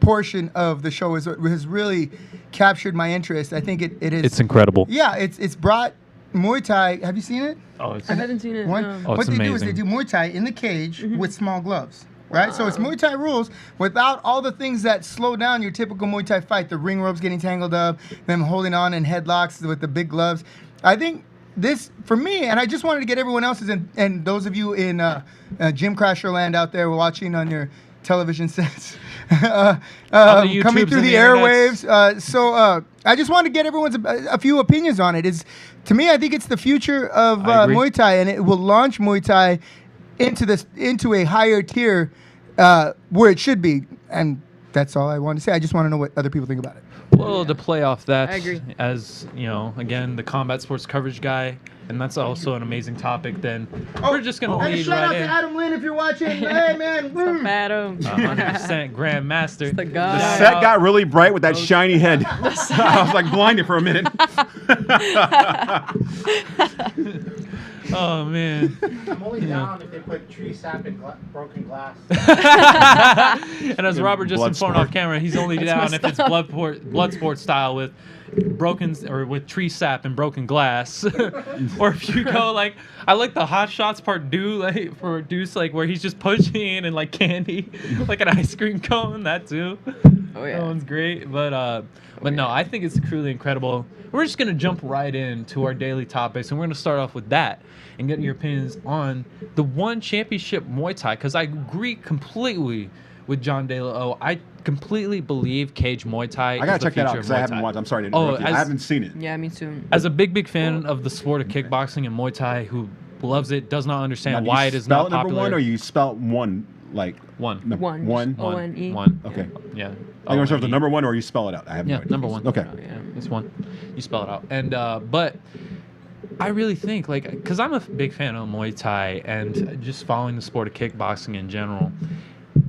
portion of the show has really captured my interest. I think it is. It's incredible. Yeah, it's brought Muay Thai. Have you seen it? Oh, it's I haven't seen it. One, No. Oh, what it's they do is amazing. they do Muay Thai in the cage with small gloves. Right? So it's Muay Thai rules without all the things that slow down your typical Muay Thai fight. The ring ropes getting tangled up, them holding on in headlocks with the big gloves. I think this, for me, and I just wanted to get everyone else's, and those of you in Gym Crasher land out there watching on your television sets, coming YouTubes through and the the internets. airwaves. I just want to get everyone's a few opinions on it. To me, I think it's the future of I agree. Muay Thai, and it will launch Muay Thai into a higher tier where it should be. And that's all I want to say. I just want to know what other people think about it. Well, to play off that, I agree. as again, the combat sports coverage guy, and that's also an amazing topic. Then Oh, we're just gonna Hey, lead shout out right to in. Adam Lynn if you're watching. Hey, man. What's up, Adam? 100% grandmaster. the The guy. set got really bright with that shiny head. I was like blinded for a minute. Oh man. I'm only down if they put tree sap in broken glass. And as Robert just Blood informed sport. off camera, he's only down if it's blood sport style with with tree sap and broken glass. Or if you go like, I like the hot shots part for Deuce, like where he's just pushing and like candy, like an ice cream cone. That too. Oh, yeah. That one's great. But no, I think it's truly incredible. We're just gonna jump right into our daily topics, and we're gonna start off with that and get your opinions on the One Championship Muay Thai, because I agree completely with John DeLo. I completely believe cage Muay Thai. I gotta is the check that out future of because I Muay haven't Thai. watched. I'm sorry to Oh, interrupt you. I as- haven't seen it. Yeah, me too. As a big fan of the sport of kickboxing and Muay Thai, who loves it, does not understand Now, do why you it is spell not it number popular. one, or you spell one like One. One. One. just O-N-E. One. Okay. Yeah. I want to start with the O-N-E. number one, or you spell it out. I have no Yeah, idea. number one. Okay. Oh, yeah. It's one. You spell it out. And but I really think because I'm a big fan of Muay Thai and just following the sport of kickboxing in general.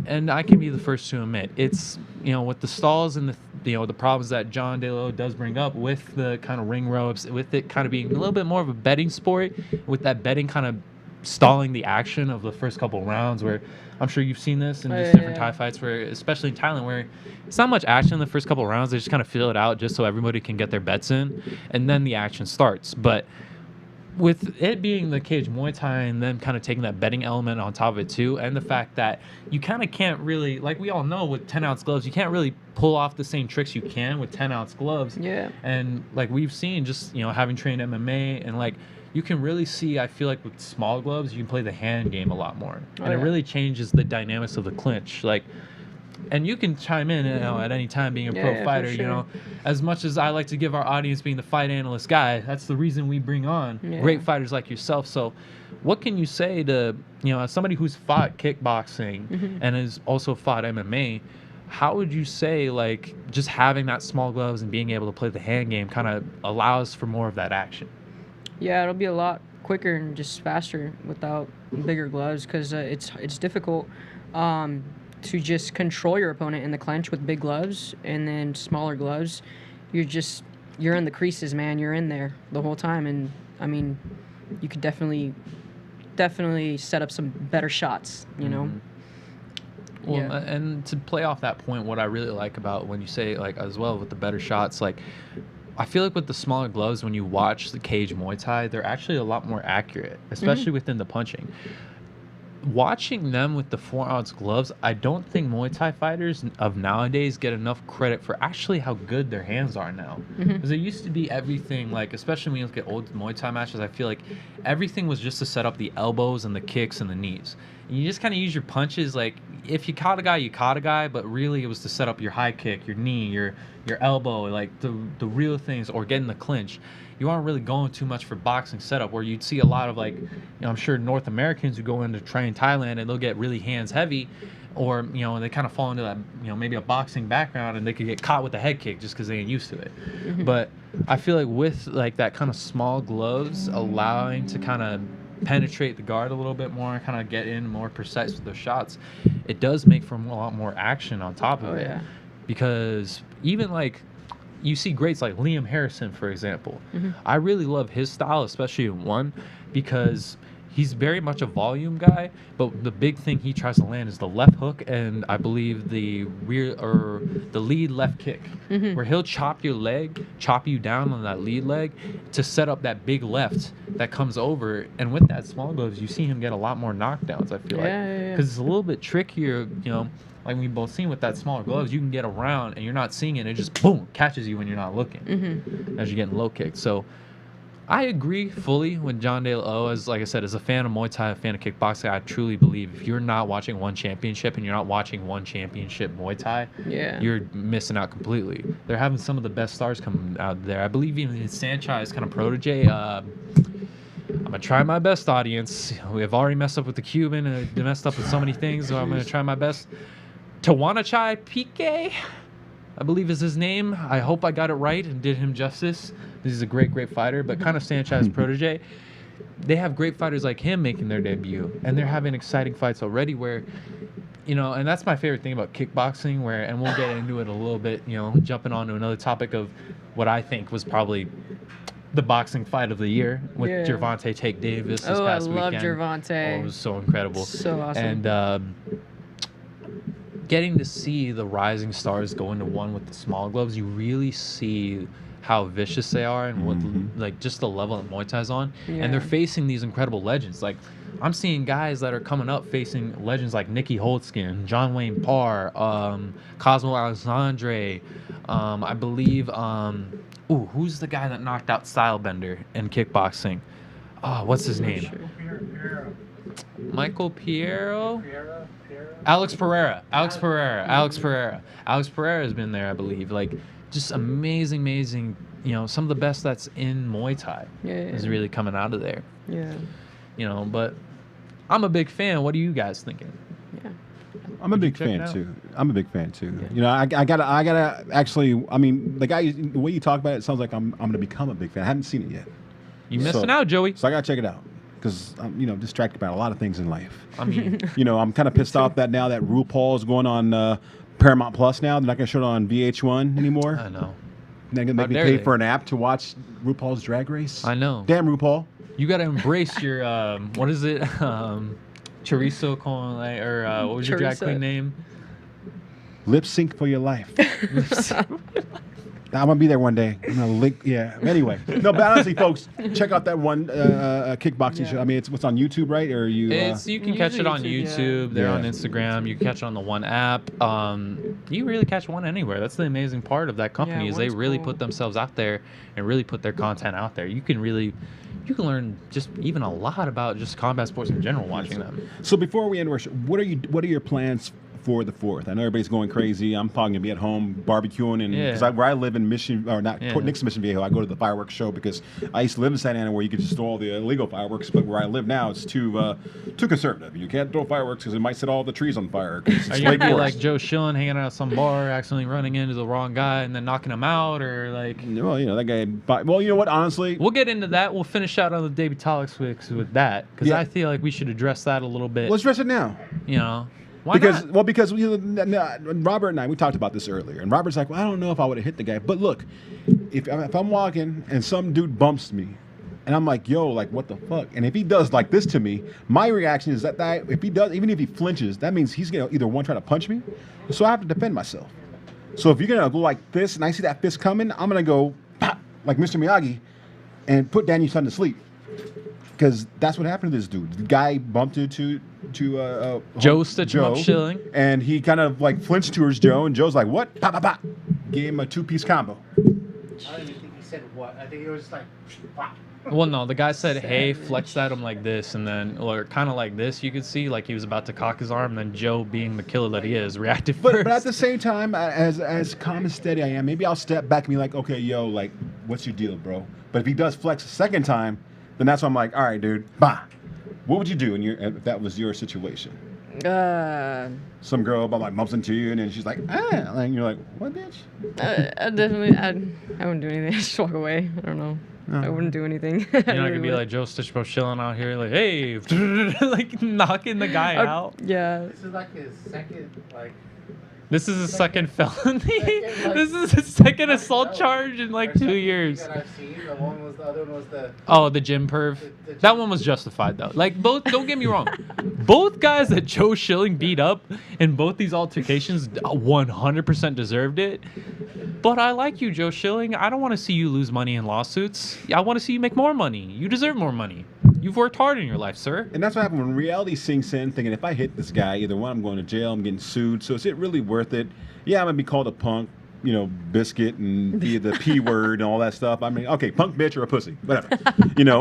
And I can be the first to admit it's with the stalls and the problems that John DeLo does bring up with the kind of ring ropes, with it kind of being a little bit more of a betting sport, with that betting kind of stalling the action of the first couple rounds, where I'm sure you've seen this in Oh, just yeah, different yeah. Thai fights, where especially in Thailand, where it's not much action in the first couple rounds. They just kind of feel it out just so everybody can get their bets in, and then the action starts. But with it being the cage Muay Thai and then kind of taking that betting element on top of it too, and the fact that you kind of can't really, like we all know with 10-ounce gloves, you can't really pull off the same tricks you can with 10-ounce gloves. Yeah. And like we've seen, just having trained MMA, and like you can really see, I feel like with small gloves, you can play the hand game a lot more, Oh, and it yeah. really changes the dynamics of the clinch. Like, and you can chime in, at any time, being a Yeah, pro yeah, for fighter. sure. As much as I like to give our audience being the fight analyst guy, that's the reason we bring on Yeah. great fighters like yourself. So, what can you say to as somebody who's fought kickboxing Mm-hmm. and has also fought MMA? How would you say like just having that small gloves and being able to play the hand game kind of allows for more of that action? Yeah, it'll be a lot quicker and just faster without bigger gloves, because it's difficult to just control your opponent in the clinch with big gloves, and then smaller gloves, you're in the creases, man. You're in there the whole time, and I mean, you could definitely set up some better shots. Well, Yeah. and to play off that point, what I really like about when you say like as well with the better shots, like I feel like with the smaller gloves, when you watch the cage Muay Thai, they're actually a lot more accurate, especially within the punching. Watching them with the 4-ounce gloves, I don't think Muay Thai fighters of nowadays get enough credit for actually how good their hands are now. Because it used to be everything, like especially when you look at old Muay Thai matches, I feel like everything was just to set up the elbows and the kicks and the knees. And you just kind of use your punches, like if you caught a guy, you caught a guy, but really it was to set up your high kick, your knee, your elbow, like the real things, or getting the clinch. you aren't really going too much for boxing setup, where you'd see a lot of like, I'm sure North Americans who go into train Thailand and they'll get really hands heavy, or they kind of fall into that maybe a boxing background and they could get caught with a head kick just because they ain't used to it. But I feel like with like that kind of small gloves allowing to kind of penetrate the guard a little bit more and kind of get in more precise with their shots, it does make for a lot more action on top of it. Yeah. Because even like you see greats like Liam Harrison, for example. I really love his style, especially in one, because he's very much a volume guy, but the big thing he tries to land is the left hook and I believe the rear or the lead left kick, where he'll chop your leg, chop you down on that lead leg to set up that big left that comes over. And with that small gloves, you see him get a lot more knockdowns, I feel like. Because it's a little bit trickier, like we've both seen with that smaller gloves, you can get around and you're not seeing it. It just, boom, catches you when you're not looking as you're getting low kicks. So I agree fully with John Dale O. As like I said, as a fan of Muay Thai, a fan of kickboxing, I truly believe if you're not watching one championship and you're not watching one championship Muay Thai, you're missing out completely. They're having some of the best stars coming out there. I believe even Sanchez kind of protege. I'm gonna try my best, audience. We have already messed up with the Cuban and messed up with so many things, so I'm gonna try my best. Tawanachai Pique, I believe is his name. I hope I got it right and did him justice. He's a great fighter, but kind of Sanchez protege. They have great fighters like him making their debut, and they're having exciting fights already where, and that's my favorite thing about kickboxing, and we'll get into it a little bit, jumping on to another topic of what I think was probably the boxing fight of the year with Gervonta Tank Davis this past weekend. I love Gervonta. It was so incredible. So awesome. And getting to see the rising stars go into one with the small gloves, you really see how vicious they are and what like just the level that Muay Thai's on. And they're facing these incredible legends. Like I'm seeing guys that are coming up facing legends like Nicky Holtzkin, John Wayne Parr, Cosmo Alexandre, I believe who's the guy that knocked out Stylebender in kickboxing? Oh, what's his name? Michael Piero? Alex Pereira. Alex Pereira has been there, I believe. Like, just amazing. Some of the best that's in Muay Thai is really coming out of there. Yeah. But I'm a big fan. What are you guys thinking? Yeah. I'm a big fan too. Yeah. I gotta actually. I mean, the way you talk about it sounds like I'm gonna become a big fan. I haven't seen it yet. You missing out, Joey. So I gotta check it out. Because I'm, distracted by a lot of things in life. I mean, I'm kind of pissed off that now that RuPaul is going on Paramount Plus now. They're not going to show it on VH1 anymore. I know. They're going to make me pay for an app to watch RuPaul's Drag Race. I know. Damn, RuPaul. You got to embrace your, what is it? Chorizo con, or what was your drag queen name? Lip sync for your life. I'm gonna be there one day. I'm gonna link. Yeah. Anyway, no, but honestly, folks, check out that one kickboxing show. I mean, it's on YouTube, right? Or you? You can catch it on YouTube. They're on Instagram. You can catch it on the one app. You really catch one anywhere. That's the amazing part of that company is they really put themselves out there and really put their content out there. You can learn just even a lot about just combat sports in general watching them. So before we end our show, what are your plans for the 4th? I know everybody's going crazy. I'm probably gonna be at home barbecuing, and because where I live in Mission, or not next to Mission Viejo, I go to the fireworks show because I used to live in Santa Ana where you could just throw all the illegal fireworks, but where I live now it's too conservative. You can't throw fireworks because it might set all the trees on fire. Are you gonna be like Joe Schilling hanging out at some bar, accidentally running into the wrong guy and then knocking him out, or like? Well, that guy. Well, you know what? Honestly, we'll get into that. We'll finish out on the Davey Talks with that because I feel like we should address that a little bit. Let's address it now. Why not? Well, because Robert and I, we talked about this earlier, and Robert's like, well, I don't know if I would have hit the guy. But look, if I'm walking and some dude bumps me, and I'm like, yo, like, what the fuck? And if he does like this to me, my reaction is that if he does, even if he flinches, that means he's going to either try to punch me, so I have to defend myself. So if you're going to go like this, and I see that fist coming, I'm going to go pop, like Mr. Miyagi, and put Daniel's son to sleep. Because that's what happened to this dude. The guy bumped into Joe stitched him up Schilling, and he kind of like flinched towards Joe, and Joe's like, "What?" Pop, pop, pop. Gave him a 2-piece combo. I don't even think he said what. I think it was just like, pop. Well, no, the guy said, "Hey, flex at him like this," and then, or kind of like this. You could see like he was about to cock his arm, and then Joe, being the killer that he is, reacted first. But at the same time, as calm and steady I am, maybe I'll step back and be like, okay, yo, like, what's your deal, bro? But if he does flex a second time, then that's when I'm like, all right, dude, bah. What would you do if that was your situation? Some girl like bumps into you and then she's like, and you're like, what, bitch? I wouldn't do anything. Just walk away. I don't know. I wouldn't do anything. You're not gonna be like Joe Stitchbro chilling out here, like, hey, like knocking the guy out. Yeah. This is like his second, like. This is his second felony. Second, This is his second assault charge in like 2 years. That I've seen. The other one was the. Oh, the gym perv. That one was justified though. Like both, don't get me wrong, both guys that Joe Schilling beat up in both these altercations 100% deserved it. But I like you, Joe Schilling. I don't want to see you lose money in lawsuits. I want to see you make more money. You deserve more money. You've worked hard in your life, sir. And that's what happened when reality sinks in, thinking if I hit this guy, either one, I'm going to jail, I'm getting sued. So is it really worth it? Yeah, I'm going to be called a punk, biscuit and be the P word and all that stuff. I mean, okay, punk bitch or a pussy, whatever.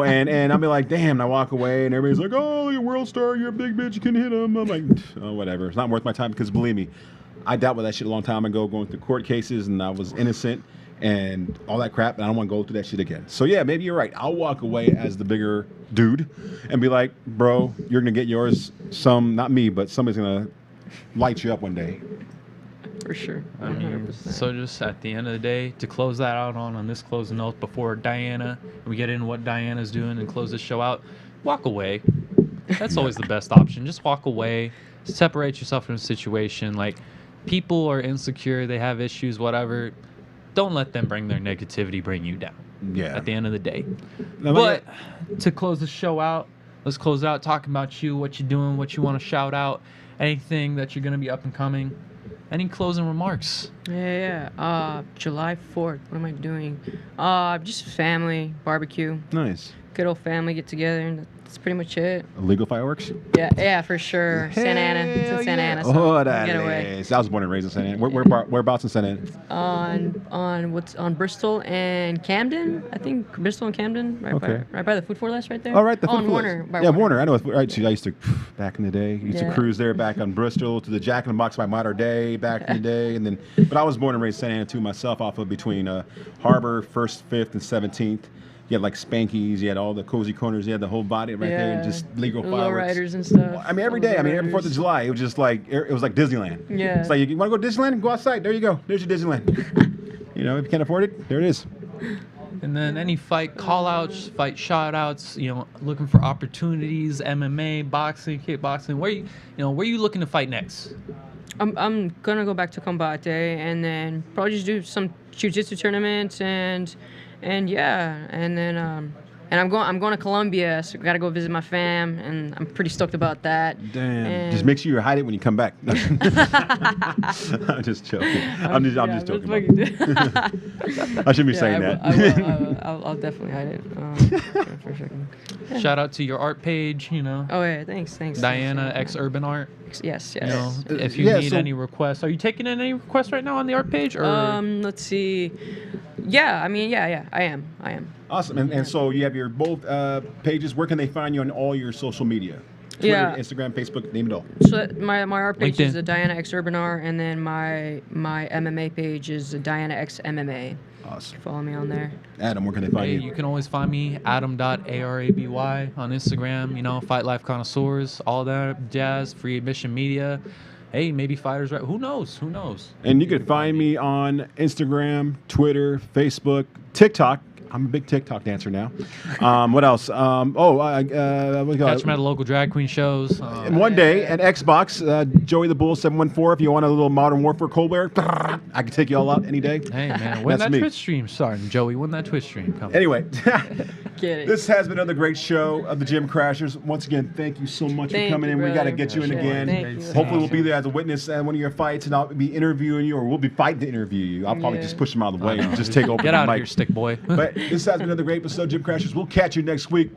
and I'll be like, damn, and I walk away and everybody's like, oh, you're a world star, you're a big bitch, you can hit him. I'm like, oh, whatever. It's not worth my time because believe me, I dealt with that shit a long time ago, going through court cases, and I was innocent and all that crap, and I don't want to go through that shit again. So yeah, maybe you're right. I'll walk away as the bigger dude and be like, bro, you're gonna get yours. Not me, but somebody's gonna light you up one day. For sure. I mean, 100%. so just at the end of the day, to close that out on this closing note before Diana, we get into what Diana's doing and close this show out, walk away. That's always the best option. Just walk away, separate yourself from the situation. Like, people are insecure, they have issues, whatever. Don't let them bring their negativity bring you down. Yeah. At the end of the day. No, But to close the show out, let's close out talking about you, what you're doing, what you want to shout out, anything that you're going to be up and coming. Any closing remarks? Yeah. July 4th. What am I doing? Just family barbecue. Nice. Good old family get together, and that's pretty much it. Illegal fireworks? Yeah, for sure. Santa Ana. It's in Santa Ana. So Oh, that get away. is. I was born and raised in Santa Ana. Whereabouts in Santa Ana? On Bristol and Camden. I think Bristol and Camden, right by the Food for Less, right there. All right, the on food Warner. place. by Yeah, Warner. I know. Right. So I used to back in the day. Used to Yeah. cruise there back on Bristol to the Jack in the Box by Mater Day back in the day, and then. But I was born and raised in Santa Ana too myself, off of between Harbor, 1st, 5th, and 17th. You had like Spankies, you had all the cozy corners, you had the whole body right there, and just legal the fireworks. lowriders and stuff. I mean, every day. I mean, every 4th of July, it was just like Disneyland. Yeah. It's like, you want to go to Disneyland? Go outside. There you go. There's your Disneyland. If you can't afford it, there it is. And then any fight call-outs, fight shout-outs, looking for opportunities, MMA, boxing, kickboxing. Where you looking to fight next? I'm gonna go back to Combate and then probably just do some jiu-jitsu tournaments and then I'm going to Colombia, so gotta go visit my fam, and I'm pretty stoked about that. Damn. And Just make sure you hide it when you come back. I'm just joking. I'm just joking. I shouldn't be saying that. I'll definitely hide it for sure. Shout out to your art page, Oh yeah, thanks. Diana X Urban Art. Yes. If you need any requests, are you taking in any requests right now on the art page? Or Let's see. Yeah, I am. Awesome. And so you have your both pages. Where can they find you on all your social media? Twitter, Yeah. Instagram, Facebook, name it all. So my art page LinkedIn. is the Diana X Urban Art, and then my MMA page is the Diana X MMA. Awesome. Follow me on there. Adam, where can they find hey, you? you can always find me Adam.araby on Instagram. Fight Life Connoisseurs, all that jazz. Free admission media. Hey, maybe fighters right. Who knows? And you can find me on Instagram, Twitter, Facebook, TikTok. I'm a big TikTok dancer now. What else? What do you call Catch it? me at the local drag queen shows. And one day, an Xbox, Joey the Bull 714. If you want a little Modern Warfare cold wear, I can take you all out any day. Hey man, when That's that me. Twitch stream starting, Joey? When that Twitch stream coming? Anyway, Get it. this has been another great show of the Gym Crashers. Once again, thank you so much Thank for coming you, in. We got to brother. get you in Appreciate it. again. Thank you. Hopefully, we'll be there as a witness at one of your fights, and I'll be interviewing you, or we'll be fighting to interview you. I'll probably Yeah. just push them out of the way and just take over Get the out of mic. here, stick boy. But this has been another great episode, Gym Crashers. We'll catch you next week.